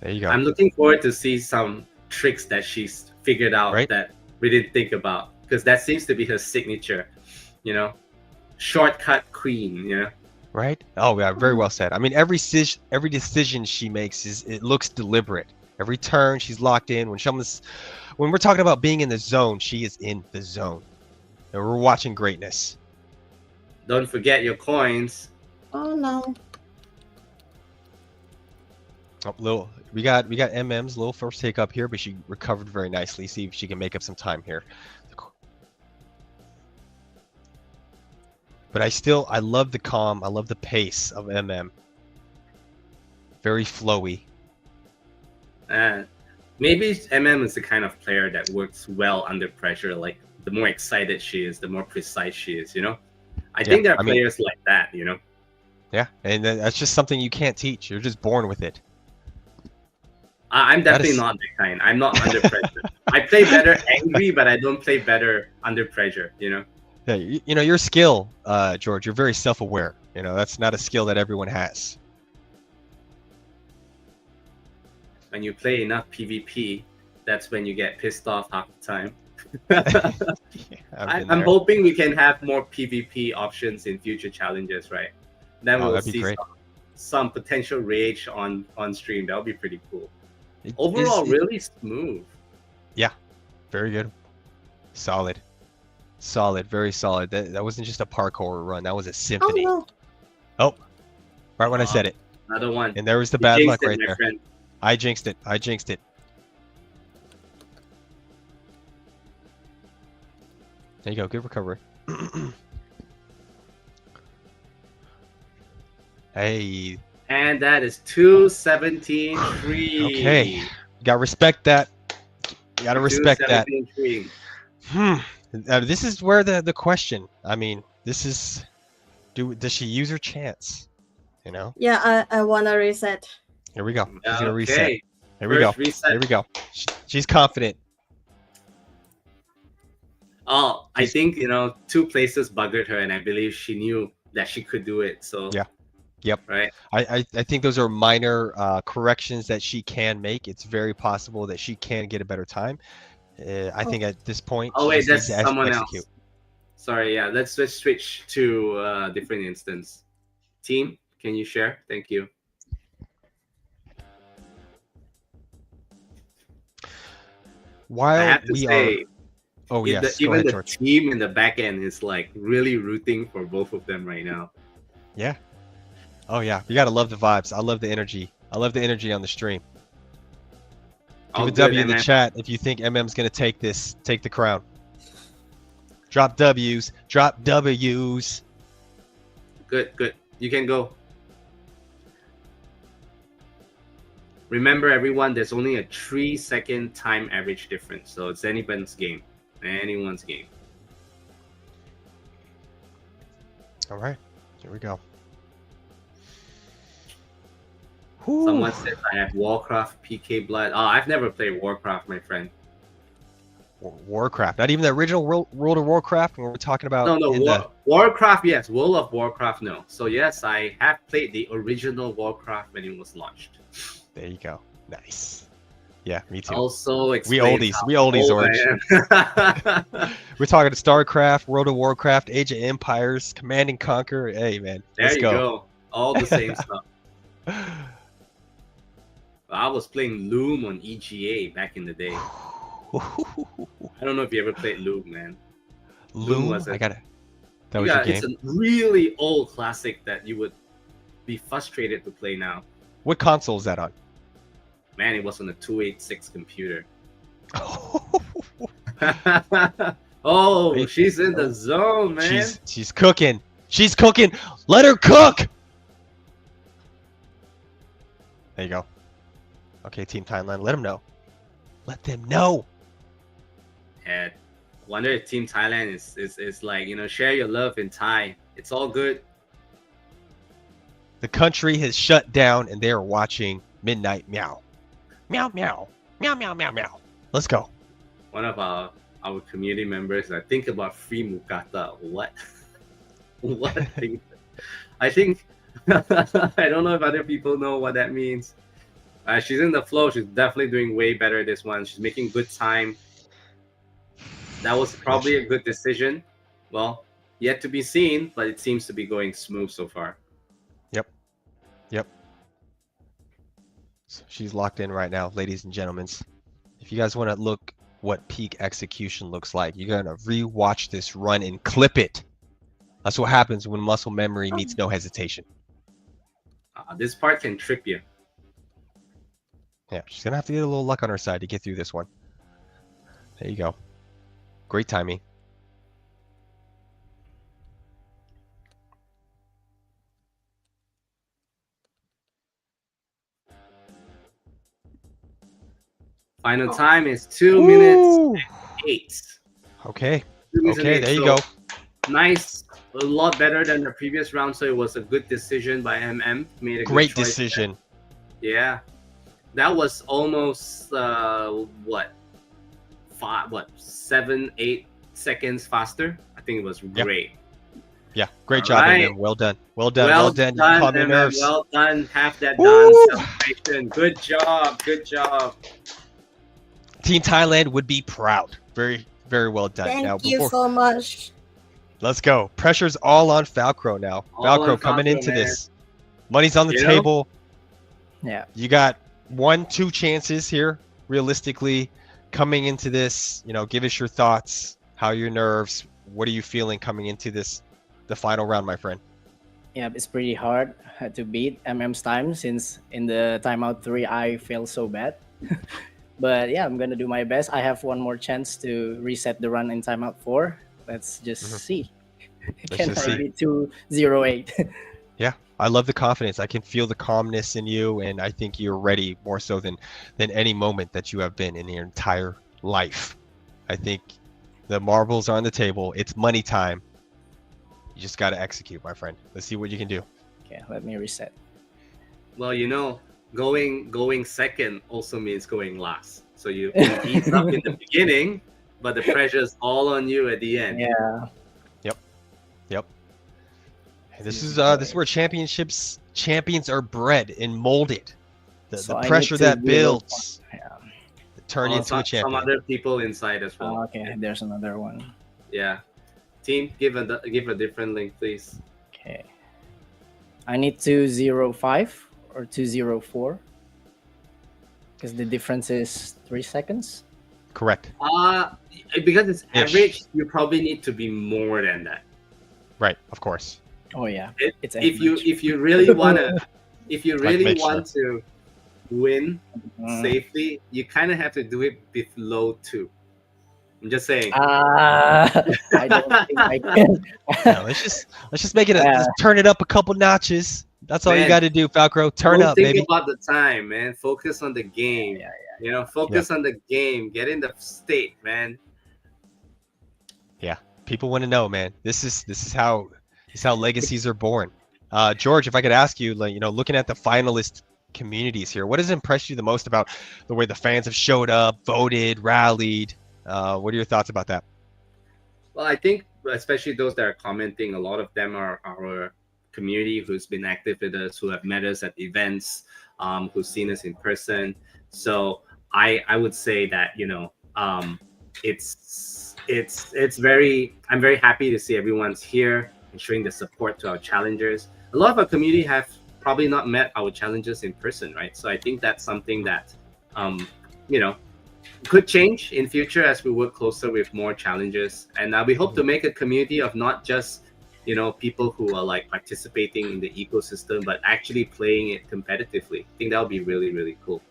There you go. I'm looking forward to see some tricks that she's figured out Right? that we didn't think about, because that seems to be her signature, shortcut queen, Right? Oh, yeah, very well said. I mean, every decision she makes it looks deliberate. Every turn she's locked in. When we're talking about being in the zone, she is in the zone, and we're watching greatness. Don't forget your coins. Oh no. Oh, we got MM's little first take up here, but she recovered very nicely. See if she can make up some time here. But I love the calm. I love the pace of MM. Very flowy. Maybe MM is the kind of player that works well under pressure. Like, the more excited she is, the more precise she is, I think there are players like that, Yeah, and that's just something you can't teach. You're just born with it. I'm definitely not that kind. I'm not under pressure. I play better angry, but I don't play better under pressure, Yeah, your skill, George, you're very self-aware. That's not a skill that everyone has. When you play enough PvP, that's when you get pissed off half the time. I'm hoping we can have more PvP options in future challenges, right? Then we'll see some potential rage on stream. That'll be pretty cool. Overall, really smooth. Yeah, very good. Solid, very solid. That wasn't just a parkour run. That was a symphony. Oh Oh, right when I said it. Another one. And there was the bad luck right there. Friend. I jinxed it. There you go. Good recovery. Hey. And that is 217-3. Okay. You gotta respect that. You gotta respect that. 217-3. Now, this is where the question. I mean, this is, does she use her chance? Yeah, I wanna reset. Here we go. She's gonna Okay. reset. Here we go. Reset. Here we go. She's confident. Oh, I think, 2 places buggered her, and I believe she knew that she could do it. So Yeah. Yep. Right. I think those are minor corrections that she can make. It's very possible that she can get a better time. I think at this point. Oh she wait, just that's needs to someone execute. else. Sorry, yeah. Let's just switch to a different instance. Team, can you share? Thank you. While I have to we say, are. Oh yes. Go even ahead, the George. team in the back end is like really rooting for both of them right now. Yeah. Oh yeah. You gotta love the vibes. I love the energy. I love the energy on the stream. Give a W in the chat if you think MM's gonna take the crown. Drop W's. Drop W's. Good. You can go. Remember, everyone, there's only a 3-second time average difference, so it's anyone's game. Anyone's game. All right, here we go. Someone says I have Warcraft PK Blood. Oh, I've never played Warcraft, my friend. Warcraft, not even the original World of Warcraft. When we're talking about Warcraft, yes. World of Warcraft, no. So yes, I have played the original Warcraft when it was launched. There you go. Nice. Yeah, me too. Also, we oldies, Orange. We're talking StarCraft, World of Warcraft, Age of Empires, Command and Conquer. Hey, man, let's go. All the same stuff. I was playing Loom on EGA back in the day. I don't know if you ever played Loom, man. Loom was it? I got it. That was your game. It's a really old classic that you would be frustrated to play now. What console is that on? Man, it was on a 286 computer. Oh, she's in the zone, man. She's cooking. She's cooking. Let her cook. There you go. Okay, Team Thailand, let them know. Let them know. Yeah, wonder if Team Thailand is like, share your love in Thai. It's all good. The country has shut down and they are watching Midnightmeow. Meow, meow. Meow, meow, meow, meow. Let's go. One of our community members, I think about free mukata. What? What? I think I don't know if other people know what that means. She's in the flow. She's definitely doing way better this one. She's making good time. That was probably a good decision. Well, yet to be seen, but it seems to be going smooth so far. Yep. So she's locked in right now, ladies and gentlemen. If you guys want to look what peak execution looks like, you're going to re-watch this run and clip it. That's what happens when muscle memory meets no hesitation. This part can trip you. Yeah, she's going to have to get a little luck on her side to get through this one. There you go. Great timing. Final time is 2 minutes and 8. Okay. Okay, there you go. Nice. A lot better than the previous round, so it was a good decision by MM. Made a great good choice decision. There. Yeah. That was almost 7, 8 seconds faster. I think it was great. Yeah, great job, MM. Well done. Well done. Well done. You calmed your nerves. Well done. Have that done. Celebration. Good job. Good job. Team Thailand would be proud. Very, very well done. Thank you so much. Let's go. Pressure's all on Falkro now. Falkro coming into this. Money's on the table. Yeah. You got 1-2 chances here, realistically, coming into this. Give us your thoughts. How are your nerves? What are you feeling coming into this, the final round, my friend? Yeah, it's pretty hard to beat MM's time since in the timeout 3 I failed so bad. But yeah, I'm gonna do my best. I have one more chance to reset the run in timeout 4. Let's just see. Can I beat 208? Yeah, I love the confidence. I can feel the calmness in you, and I think you're ready more so than any moment that you have been in your entire life. I think the marbles are on the table. It's money time. You just got to execute, my friend. Let's see what you can do. Okay, let me reset. Well, going second also means going last. So you ease up in the beginning, but the pressure's all on you at the end. Yeah. Yep. This is where champions are bred and molded. The pressure that builds turn into a champion. Some other people inside as well. Oh, okay, there's another one. Yeah. Team, give a different link, please. Okay. I need 205 or 204 because the difference is 3 seconds. Correct. Because it's average, you probably need to be more than that. Right, of course. Oh yeah. If you really want to win safely, you kind of have to do it below 2. I'm just saying. I don't think I can. Yeah, let's just make it just turn it up a couple notches. That's all you Man, got to do, Falkro. Turn don't up, think baby. about the time, man. Focus on the game. Yeah, You know, focus on the game. Get in the state, man. Yeah, people want to know, man. This is how legacies are born. George, if I could ask you, like, looking at the finalist communities here, what has impressed you the most about the way the fans have showed up, voted, rallied? What are your thoughts about that? Well, I think especially those that are commenting, a lot of them are our community who's been active with us, who have met us at events, who've seen us in person. So I would say that it's very, I'm very happy to see everyone's here and showing the support to our challengers. A lot of our community have probably not met our challengers in person, right? So I think that's something that could change in future as we work closer with more challengers. And we hope to make a community of not just people who are like participating in the ecosystem, but actually playing it competitively. I think that would be really, really cool.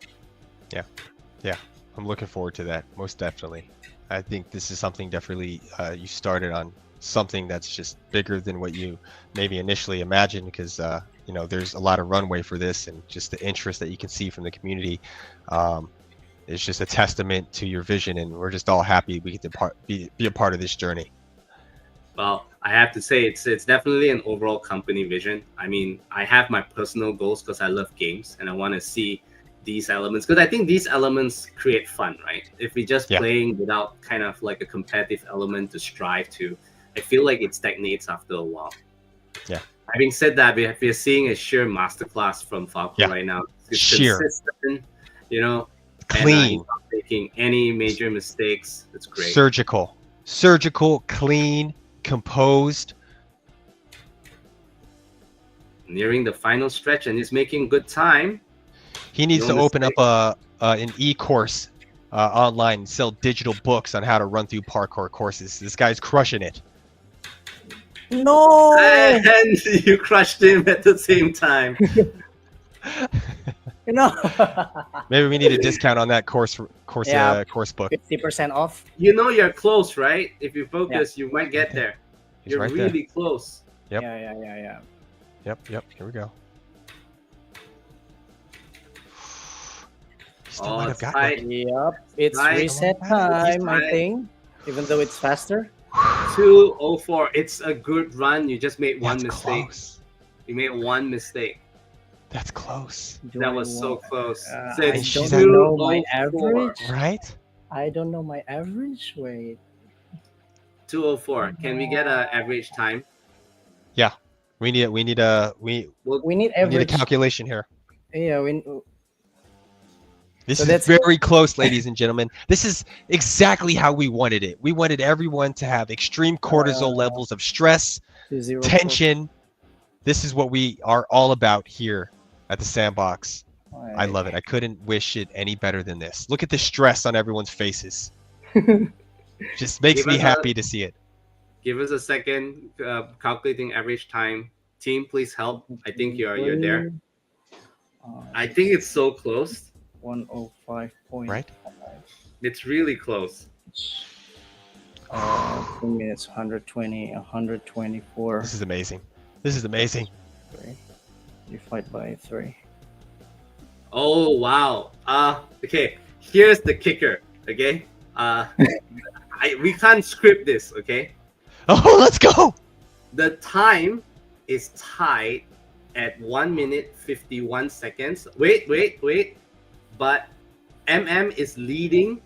Yeah, I'm looking forward to that, most definitely. I think this is something definitely you started on something that's just bigger than what you maybe initially imagined, because there's a lot of runway for this, and just the interest that you can see from the community is just a testament to your vision, and we're just all happy we get to be a part of this journey. Well, I have to say it's definitely an overall company vision. I mean, I have my personal goals because I love games and I want to see these elements, because I think these elements create fun, right? If we just playing without kind of like a competitive element to strive to, I feel like it stagnates after a while. Yeah. Having said that, we're seeing a sheer masterclass from Falkro right now. It's sheer, consistent, clean, and not making any major mistakes. It's great. Surgical, clean, composed. Nearing the final stretch, and he's making good time. He needs to open up an e-course online and sell digital books on how to run through parkour courses. This guy's crushing it. No. And you crushed him at the same time. Maybe we need a discount on that course book. 50% off. You're close, right? If you focus, you might get there. You're right really close. Yep. Yeah. Yep. Here we go. Still might have gotten it. Yep. It's reset time, I think. Even though it's faster. 2:04. It's a good run. You just made one mistake. Close. You made one mistake. That's close. That was so close. So I it's don't know my 2:04. average. Right? I don't know my average. Wait. 2:04. Can we get an average time? Yeah. We need average. a calculation here. Yeah, This is very close, ladies and gentlemen. This is exactly how we wanted it. We wanted everyone to have extreme cortisol levels of stress, tension. This is what we are all about here at the Sandbox. I love it. I couldn't wish it any better than this. Look at the stress on everyone's faces. Just makes me happy to see it. Give us a second. Calculating average time. Team, please help. I think you're there. I think it's so close. 105. Right? It's really close. 2 minutes, 120, 124. This is amazing. This is amazing. 3. Divide by 3. Oh wow. Okay. Here's the kicker. Okay. We can't script this. Okay. Oh, let's go. The time is tied at 1 minute 51 seconds. Wait. But is leading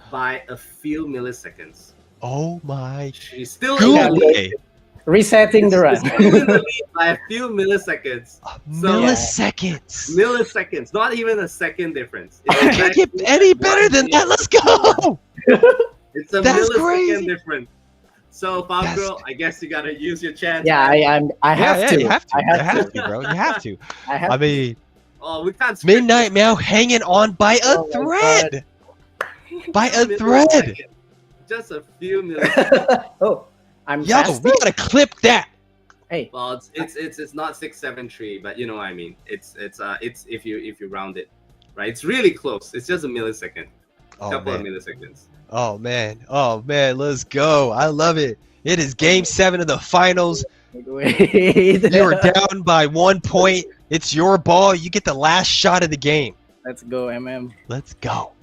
by a few milliseconds. Oh my. She's still resetting the run. Still in the lead by a few milliseconds. Milliseconds. Not even a second difference. I can't get any better than that. Let's go. It's a millisecond difference. So, Falkro, I guess you gotta use your chance. Yeah, I have to. You have to, bro. You have to. I mean. Oh, we can't. Midnightmeow hanging on by a thread. By a thread. Just a few milliseconds. I'm faster? We gotta clip that. Hey. Well, it's not 673, but you know what I mean. It's if you round it, right? It's really close. It's just a millisecond. A couple of milliseconds. Oh man, let's go. I love it. It is game 7 of the finals. Wait. You're down by 1 point. It's your ball. You get the last shot of the game. Let's go, Let's go.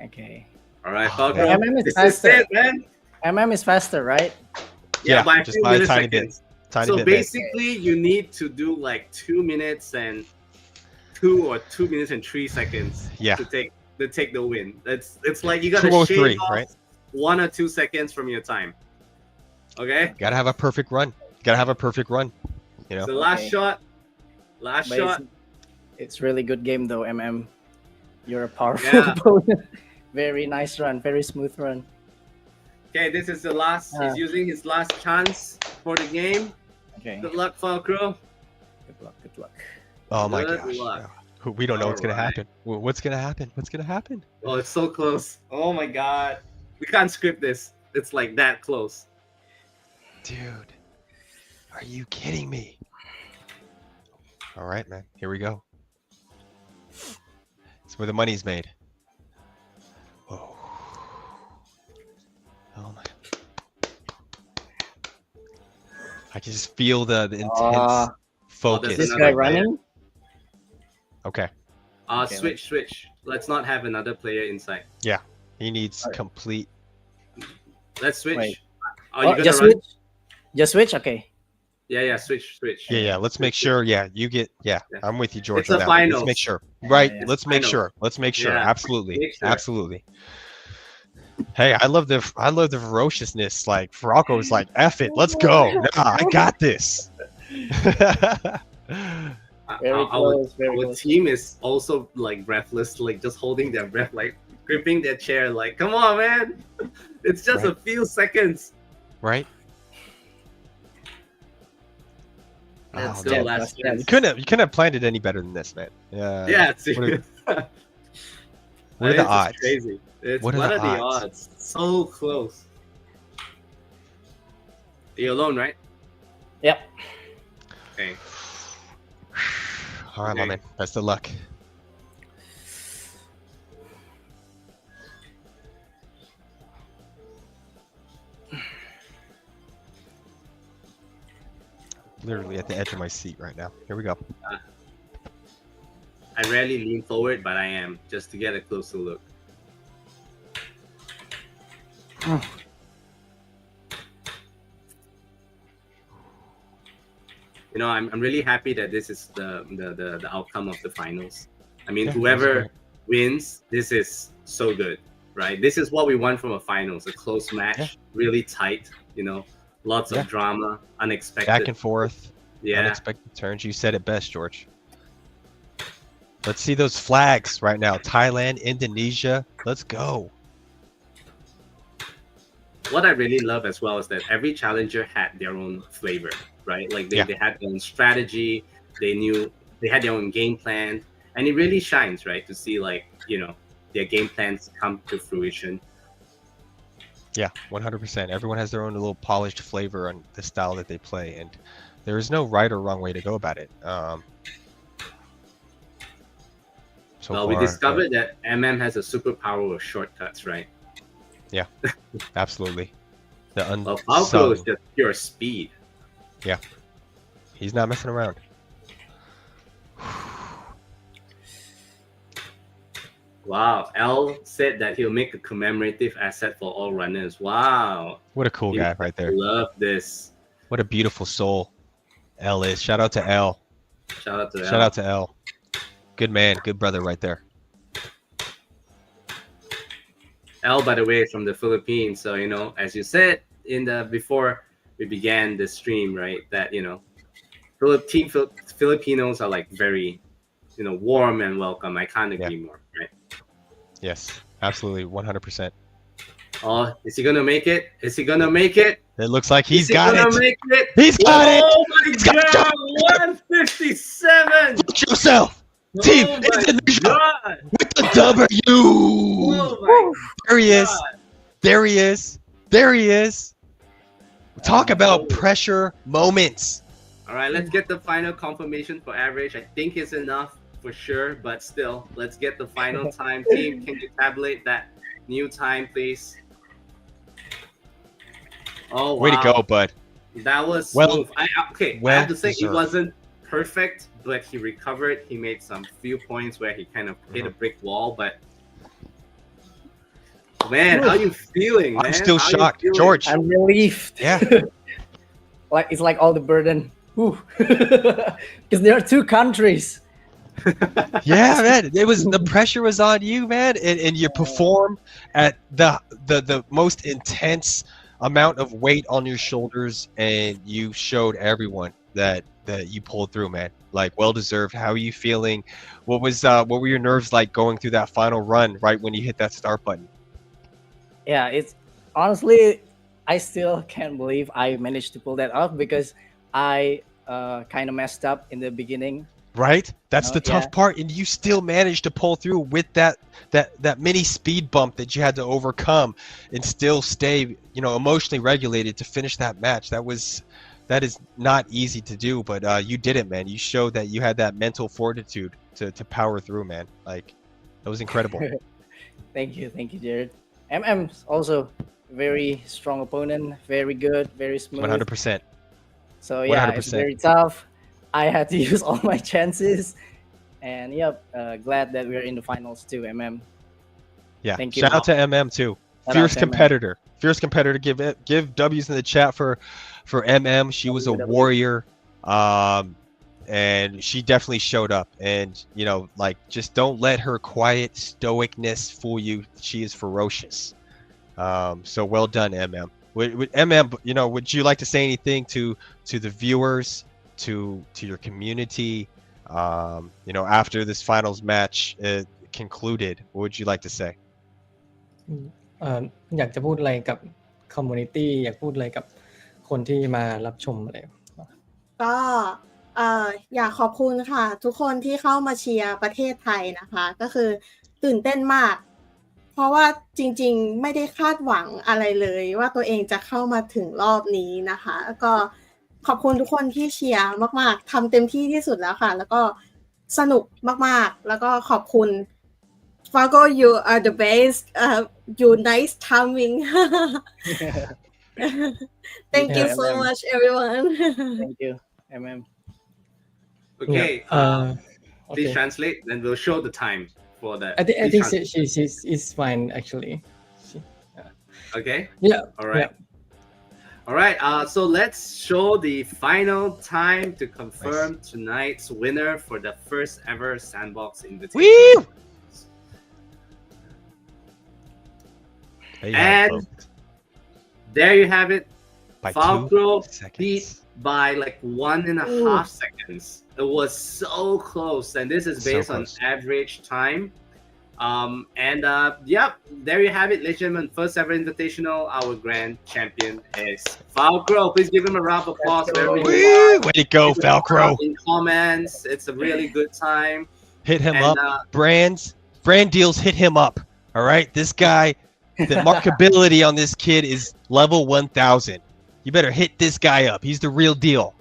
Okay. All right, Oh, Falkro. man. This is it, man. Is faster, right? Yeah, by a just few by a tiny milliseconds. Tiny So bit. basically, you need to do like 2 minutes and 2 minutes and 3 seconds Yeah. to take the win. It's like you gotta 2:03, shave off right? 1 or 2 seconds from your time. Okay. Gotta have a perfect run. Gotta have a perfect run. You know. So last Okay. shot. Last But shot. It's really good game though, You're a powerful Yeah. opponent. Very nice run, very smooth run. Okay, this is the last. He's using his last chance for the game. Okay. Good luck, Falkro. Good luck. Oh my Good gosh. luck. We don't know what's gonna Alright. happen. What's gonna happen? What's gonna happen? Oh, it's so close. Oh my god. We can't script this. It's like that close. Dude, are you kidding me? All right, man. Here we go. It's where the money's made. Whoa. Oh my. I can just feel the intense focus. there's This another guy player. running? Okay. Okay, Switch. Let's not have another player inside. He needs complete. Let's switch. Wait. Are you gonna just run? switch? Just switch? Okay. Yeah, switch. Yeah. Let's make sure. Yeah, you get. Yeah, Yeah. I'm with you, George. It's on a that one. Let's finals. make sure. Right. Yeah. Let's make Finals. sure. Let's make sure. Yeah. Absolutely. Make sure. Absolutely. Hey, I love the ferociousness. Like Falkro was like, "F it, let's go. Nah, I got this." Very close, very Our close. team is also like breathless, like just holding their breath, like gripping their chair, like, come on, man. It's just a Right. few seconds. Right. Let's Oh, go, man. last Yeah, chance. You couldn't have planned it any better than this, man. Yeah, it's What are, what what are the odds? Crazy. What are the odds? So close. You're alone, right? Yep. Okay. All right, my Okay. man. Best of luck. Literally at the edge of my seat right now. Here we go. I rarely lean forward, but I am just to get a closer look. You know, I'm really happy that this is the outcome of the finals. I mean, Yeah, whoever that's wins, this is so good, right? This is what we want from a finals, a close match, Yeah. really tight, you know, lots Yeah. of drama, unexpected. Back and forth. Yeah. Unexpected turns. You said it best, George. Let's see those flags right now. Thailand, Indonesia. Let's go. What I really love as well is that every challenger had their own flavor, right? Like they had their own strategy, they had their own game plan, and it really shines, right? To see like, you know, their game plans come to fruition. Yeah, 100%. Everyone has their own little polished flavor on the style that they play, and there is no right or wrong way to go about it. Well, we discovered that has a superpower of shortcuts, right? Absolutely. The Well, Falkro is unsung. just pure speed. He's not messing around. Wow, L said that he'll make a commemorative asset for all runners. Wow, What a cool You guy right there. love this. What a beautiful soul L is. Shout out to L. Shout out to L. Shout out to L. Good man, good brother right there. L, by the way, is from the Philippines. So, you know, as you said before we began the stream, right, that, you know, Filipinos are like very, you know, warm and welcome. I can't agree more, right? Yes, absolutely, 100%. Oh, is he gonna make it? Is he gonna make it? It looks like he's Is he got gonna it. make it? He's got it. Oh my He's got god, 157! Put yourself. Team Oh my Indonesia god! with the W. Oh my There he is. god! There he is. There he is. Talk about pressure moments. All right, let's get the final confirmation for average. I think it's enough for sure, but still, let's get the final time. Team, can you tabulate that new time, please? Oh, wow. Way to go, bud. That was Well- smooth. I well have to say it deserved. wasn't perfect, but he recovered. He made some few points where he kind of hit a brick wall, but man, how you feeling, man? I'm still How you shocked. feeling? George, I'm relieved. Yeah. Like it's like all the burden. Because there are two countries. yeah, man, it was the pressure was on you, man, and you performed at the most intense amount of weight on your shoulders, and you showed everyone that you pulled through, man. Like, well deserved. How are you feeling? What were your nerves like going through that final run right when you hit that start button? Yeah, it's honestly, I still can't believe I managed to pull that off because I kind of messed up in the beginning. Right? That's Oh, the tough yeah. part, and you still managed to pull through with that mini speed bump that you had to overcome, and still stay, emotionally regulated to finish that match. That is not easy to do, but you did it, man. You showed that you had that mental fortitude to power through, man. Like, that was incredible. Thank you, Jared. MM's also very strong opponent, very good, very smooth. 100%. So yeah, it's 100%. very tough. I had to use all my chances, and glad that we're in the finals too, MM. Yeah. Thank you. Shout out to MM too. Shout Fierce out to MM. competitor. Fierce competitor. Give W's in the chat for MM. She was a W. warrior. And she definitely showed up. And just don't let her quiet stoicness fool you. She is ferocious. So well done, MM. Would MM, would you like to say anything to the viewers, to your community, after this finals match concluded? What would you like to say? อยากจะพูดอะไรกับคอมมูนิตี้อยากพูดอะไรกับคนที่มารับชมอะไร ก็อยากขอบคุณค่ะ ทุกคนที่เข้ามาเชียร์ประเทศไทยนะคะ ก็คือตื่นเต้นมาก เพราะว่าจริงๆไม่ได้คาดหวังอะไรเลยว่าตัวเองจะเข้ามาถึงรอบนี้นะคะแล้วก็ขอบคุณทุกคนที่เชียร์มากๆทำเต็มที่ที่สุดแล้วค่ะ แล้วก็สนุกมากๆแล้วก็ขอบคุณ Falkro, you are the best. You nice timing. Thank you so MM. much, everyone. Thank you, MM. Okay, please Okay. translate, then we'll show the time for that. I Please think translate. she's fine actually. Okay. Yeah. All right. All right. So let's show the final time to confirm tonight's winner for the first ever Sandbox invitation. Woo! There you have it, And folks. there you have it. By 2 Falkro seconds. beat by like 1.5 seconds. It was so close, and this is So based on close. average time. Yep, there you have it, ladies and gentlemen. First ever invitational. Our grand champion is Falkro. Please give him a round of applause wherever you Woo! are. Way to go, Falkro. In comments, it's a really good time. Hit him And, up. Brand deals, hit him up. All right, this guy, the markability on this kid is level 1000. You better hit this guy up. He's the real deal.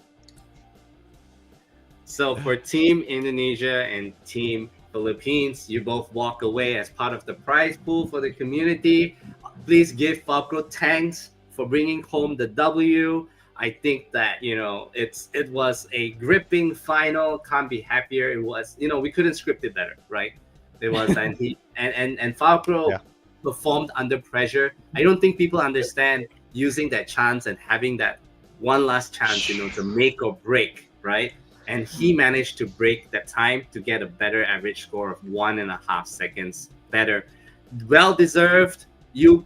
So for Team Indonesia and Team Philippines, you both walk away as part of the prize pool for the community. Please give Falkro thanks for bringing home the W. I think that it was a gripping final. Can't be happier. It was we couldn't script it better, right? It was and he and Falkro performed under pressure. I don't think people understand using that chance and having that one last chance, to make or break, right? And he managed to break that time to get a better average score of 1.5 seconds better. Well deserved. You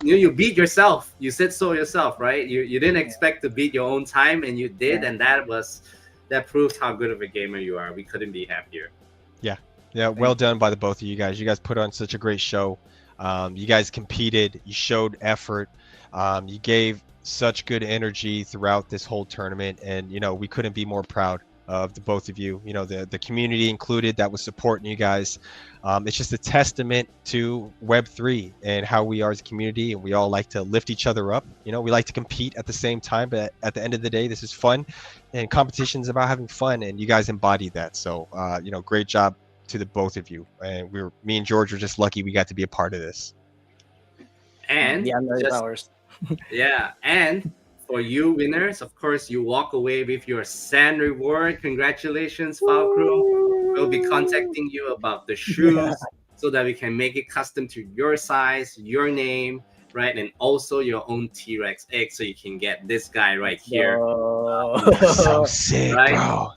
beat yourself. You said so yourself, right? You didn't expect to beat your own time, and you did, and that proved how good of a gamer you are. We couldn't be happier. Yeah, well done by the both of you guys. You guys put on such a great show. You guys competed. You showed effort. You gave such good energy throughout this whole tournament, and we couldn't be more proud of the both of you. The community included that was supporting you guys. It's just a testament to Web3 and how we are as a community, and we all like to lift each other up. We like to compete at the same time, but at the end of the day, this is fun, and competition is about having fun, and you guys embody that. So great job to the both of you. And me and George were just lucky we got to be a part of this. And The unknown powers. yeah, and for you winners, of course, you walk away with your sand reward. Congratulations, Falkro. We'll be contacting you about the shoes so that we can make it custom to your size, your name, right? And also your own T-Rex egg, so you can get this guy right here. So sick, Right?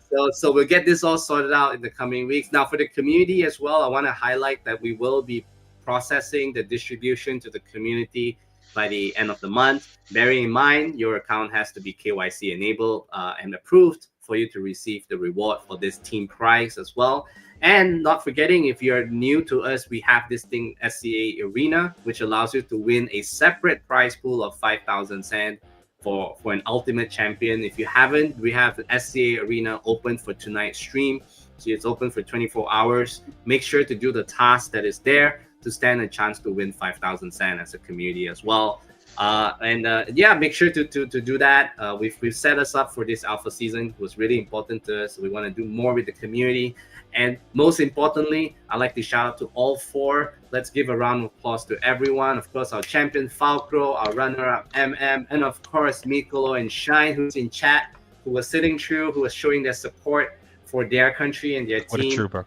bro. So we'll get this all sorted out in the coming weeks. Now, for the community as well, I want to highlight that we will be processing the distribution to the community by the end of the month. Bearing in mind, your account has to be KYC enabled and approved for you to receive the reward for this team prize as well. And not forgetting, if you're new to us, we have this thing, SCA Arena, which allows you to win a separate prize pool of 5,000 sand for an ultimate champion. If you haven't, we have the SCA Arena open for tonight's stream. So it's open for 24 hours. Make sure to do the task that is there to stand a chance to win 5,000 sand as a community as well. Yeah, make sure to do that. We've set us up for this alpha season. It was really important to us. We want to do more with the community. And most importantly, I'd like to shout out to all four. Let's give a round of applause to everyone. Of course, our champion Falkro, our runner-up MM, and of course Mikolo and Shine, who's in chat, who was sitting through, who was showing their support for their country and their team. What a trooper.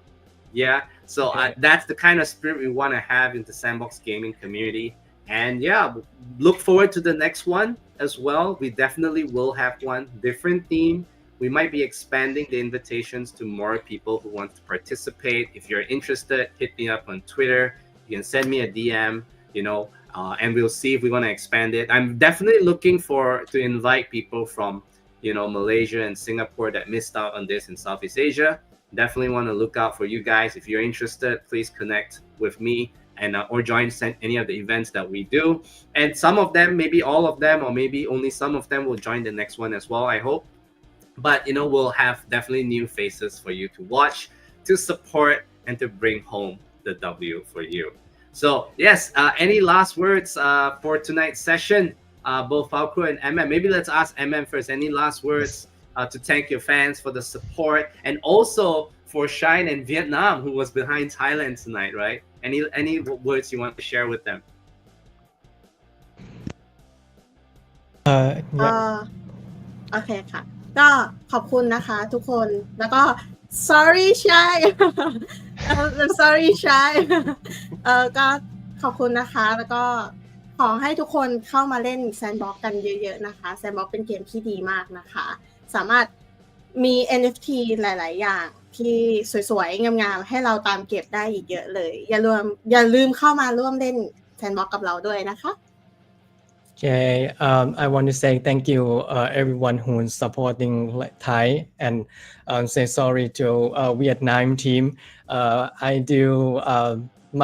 Yeah, so that's the kind of spirit we want to have in the Sandbox gaming community. And yeah, look forward to the next one as well. We definitely will have one different theme. We might be expanding the invitations to more people who want to participate. If you're interested, hit me up on Twitter. You can send me a DM, and we'll see if we want to expand it. I'm definitely looking to invite people from, Malaysia and Singapore that missed out on this in Southeast Asia. Definitely want to look out for you guys. If you're interested, please connect with me and or join any of the events that we do. And some of them, maybe all of them, or maybe only some of them will join the next one as well, I hope. But, we'll have definitely new faces for you to watch, to support, and to bring home the W for you. So, yes, any last words for tonight's session, both Falkro and MM? Maybe let's ask MM first. Any last words to thank your fans for the support, and also for Shine and Vietnam, who was behind Thailand tonight, right? Any words you want to share with them? Yeah. โอเคค่ะ ก็ขอบคุณนะคะทุกคน แล้วก็ sorry shy I'm sorry shy ก็ขอบคุณนะคะ แล้วก็ขอให้ทุกคนเข้ามาเล่น Sandbox กันเยอะๆนะคะ Sandbox เป็นเกมที่ดีมากนะคะ สามารถมี NFT หลายๆอย่างที่สวยๆงามๆให้เราตามเก็บได้อีกเยอะเลย อย่าลืมเข้ามาร่วมเล่น Sandbox กับเราด้วยนะคะ Okay, I want to say thank you everyone who's supporting Thai, and say sorry to Vietnam team. I do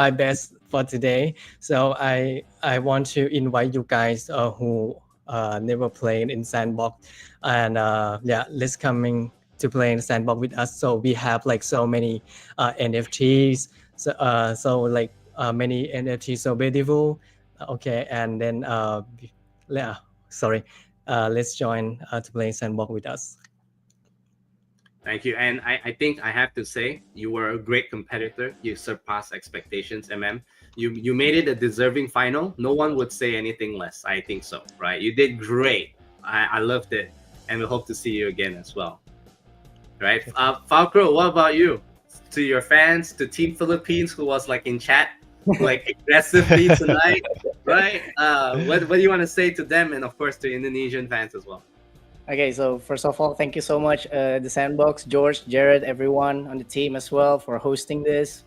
my best for today, so I want to invite you guys who never played in Sandbox, and let's coming to play in Sandbox with us. So we have like so many NFTs, so like many NFTs, so beautiful. Okay, and then let's join to play Sandbox with us. Thank you. And I think I have to say, you were a great competitor. You surpassed expectations, MM. You made it a deserving final. No one would say anything less. I think so, right? You did great. I loved it. And we hope to see you again as well. Right? Falkro, what about you? To your fans, to Team Philippines, who was like in chat, like aggressively tonight, right? What do you want to say to them, and of course to Indonesian fans as well? Okay, so first of all, thank you so much, the Sandbox, George, Jared, everyone on the team as well for hosting this.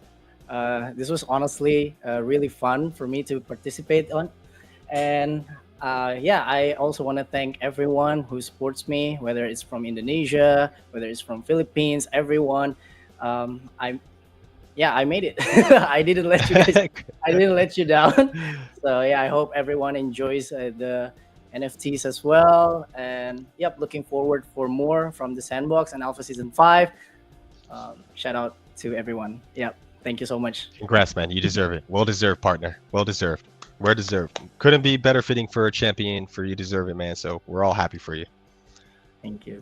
This was honestly really fun for me to participate on. And I also want to thank everyone who supports me, whether it's from Indonesia, whether it's from Philippines, everyone. I made it. I didn't let you down. So I hope everyone enjoys the NFTs as well. And looking forward for more from the Sandbox and Alpha Season 5. Shout out to everyone. Thank you so much. Congrats, man. You deserve it. Well deserved, partner. Well deserved. Well deserved. Couldn't be better fitting for a champion. For you deserve it, man. So we're all happy for you. Thank you.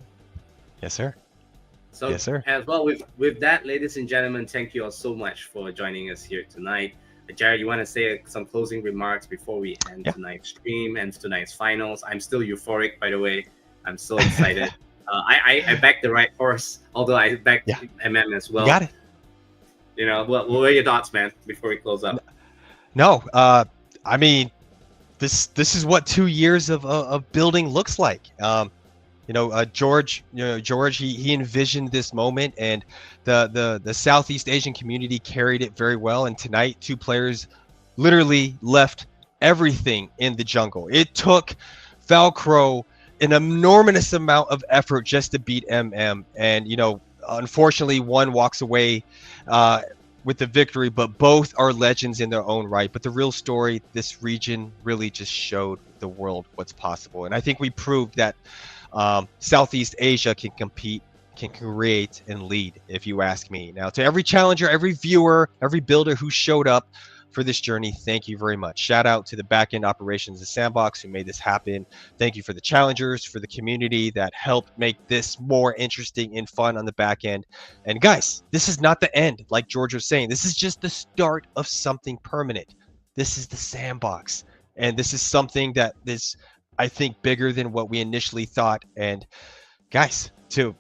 Yes, sir. So yes, sir. As well, with that, ladies and gentlemen, thank you all so much for joining us here tonight. Jared, you want to say some closing remarks before we end Yeah. tonight's stream and tonight's finals? I'm still euphoric, by the way. I'm so excited. I backed the right horse, although I backed Yeah. MM as well. You got it. You know, what are your thoughts, man, before we close up? No, I mean, this is what 2 years of building looks like. George, he envisioned this moment, and the Southeast Asian community carried it very well. And tonight, 2 players literally left everything in the jungle. It took Falkro an enormous amount of effort just to beat MM, and unfortunately, one walks away with the victory, but both are legends in their own right. But the real story, this region really just showed the world what's possible, and I think we proved that Southeast Asia can compete, can create, and lead, if you ask me. Now, to every challenger, every viewer, every builder who showed up for this journey, thank you very much. Shout out to the back-end operations of Sandbox who made this happen. Thank you for the challengers, for the community that helped make this more interesting and fun on the back end. And guys, this is not the end, like George was saying. This is just the start of something permanent. This is the Sandbox, and this is something that is, I think, bigger than what we initially thought. And guys, to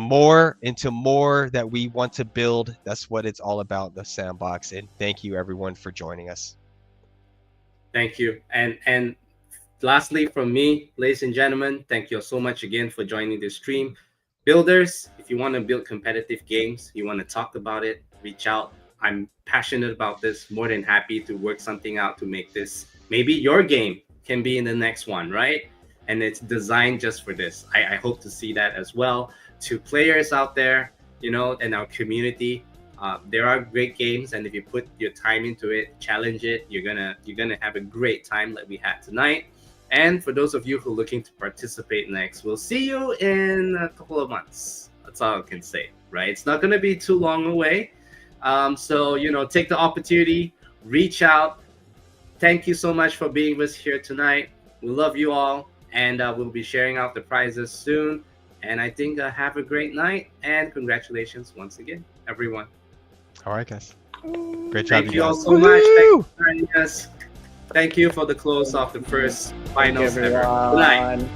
more that we want to build, that's what it's all about, the Sandbox. And thank you everyone for joining us. Thank you. And lastly, from me, ladies and gentlemen, thank you so much again for joining this stream. Builders, if you want to build competitive games, you want to talk about it, reach out. I'm passionate about this, more than happy to work something out to make this maybe your game can be in the next one, right? And it's designed just for this. I hope to see that as well. To players out there, in our community, there are great games, and if you put your time into it, challenge it, you're gonna have a great time like we had tonight. And for those of you who are looking to participate next, we'll see you in a couple of months. That's all I can say, right? It's not gonna be too long away. So take the opportunity, reach out. Thank you so much for being with us here tonight. We love you all. And we'll be sharing out the prizes soon. And I think have a great night. And congratulations once again, everyone. All right, guys. Great job, Thank you all guys. so much. Thank you for joining us. Thank you for the close of the first finals ever. Good night.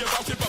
Bounce it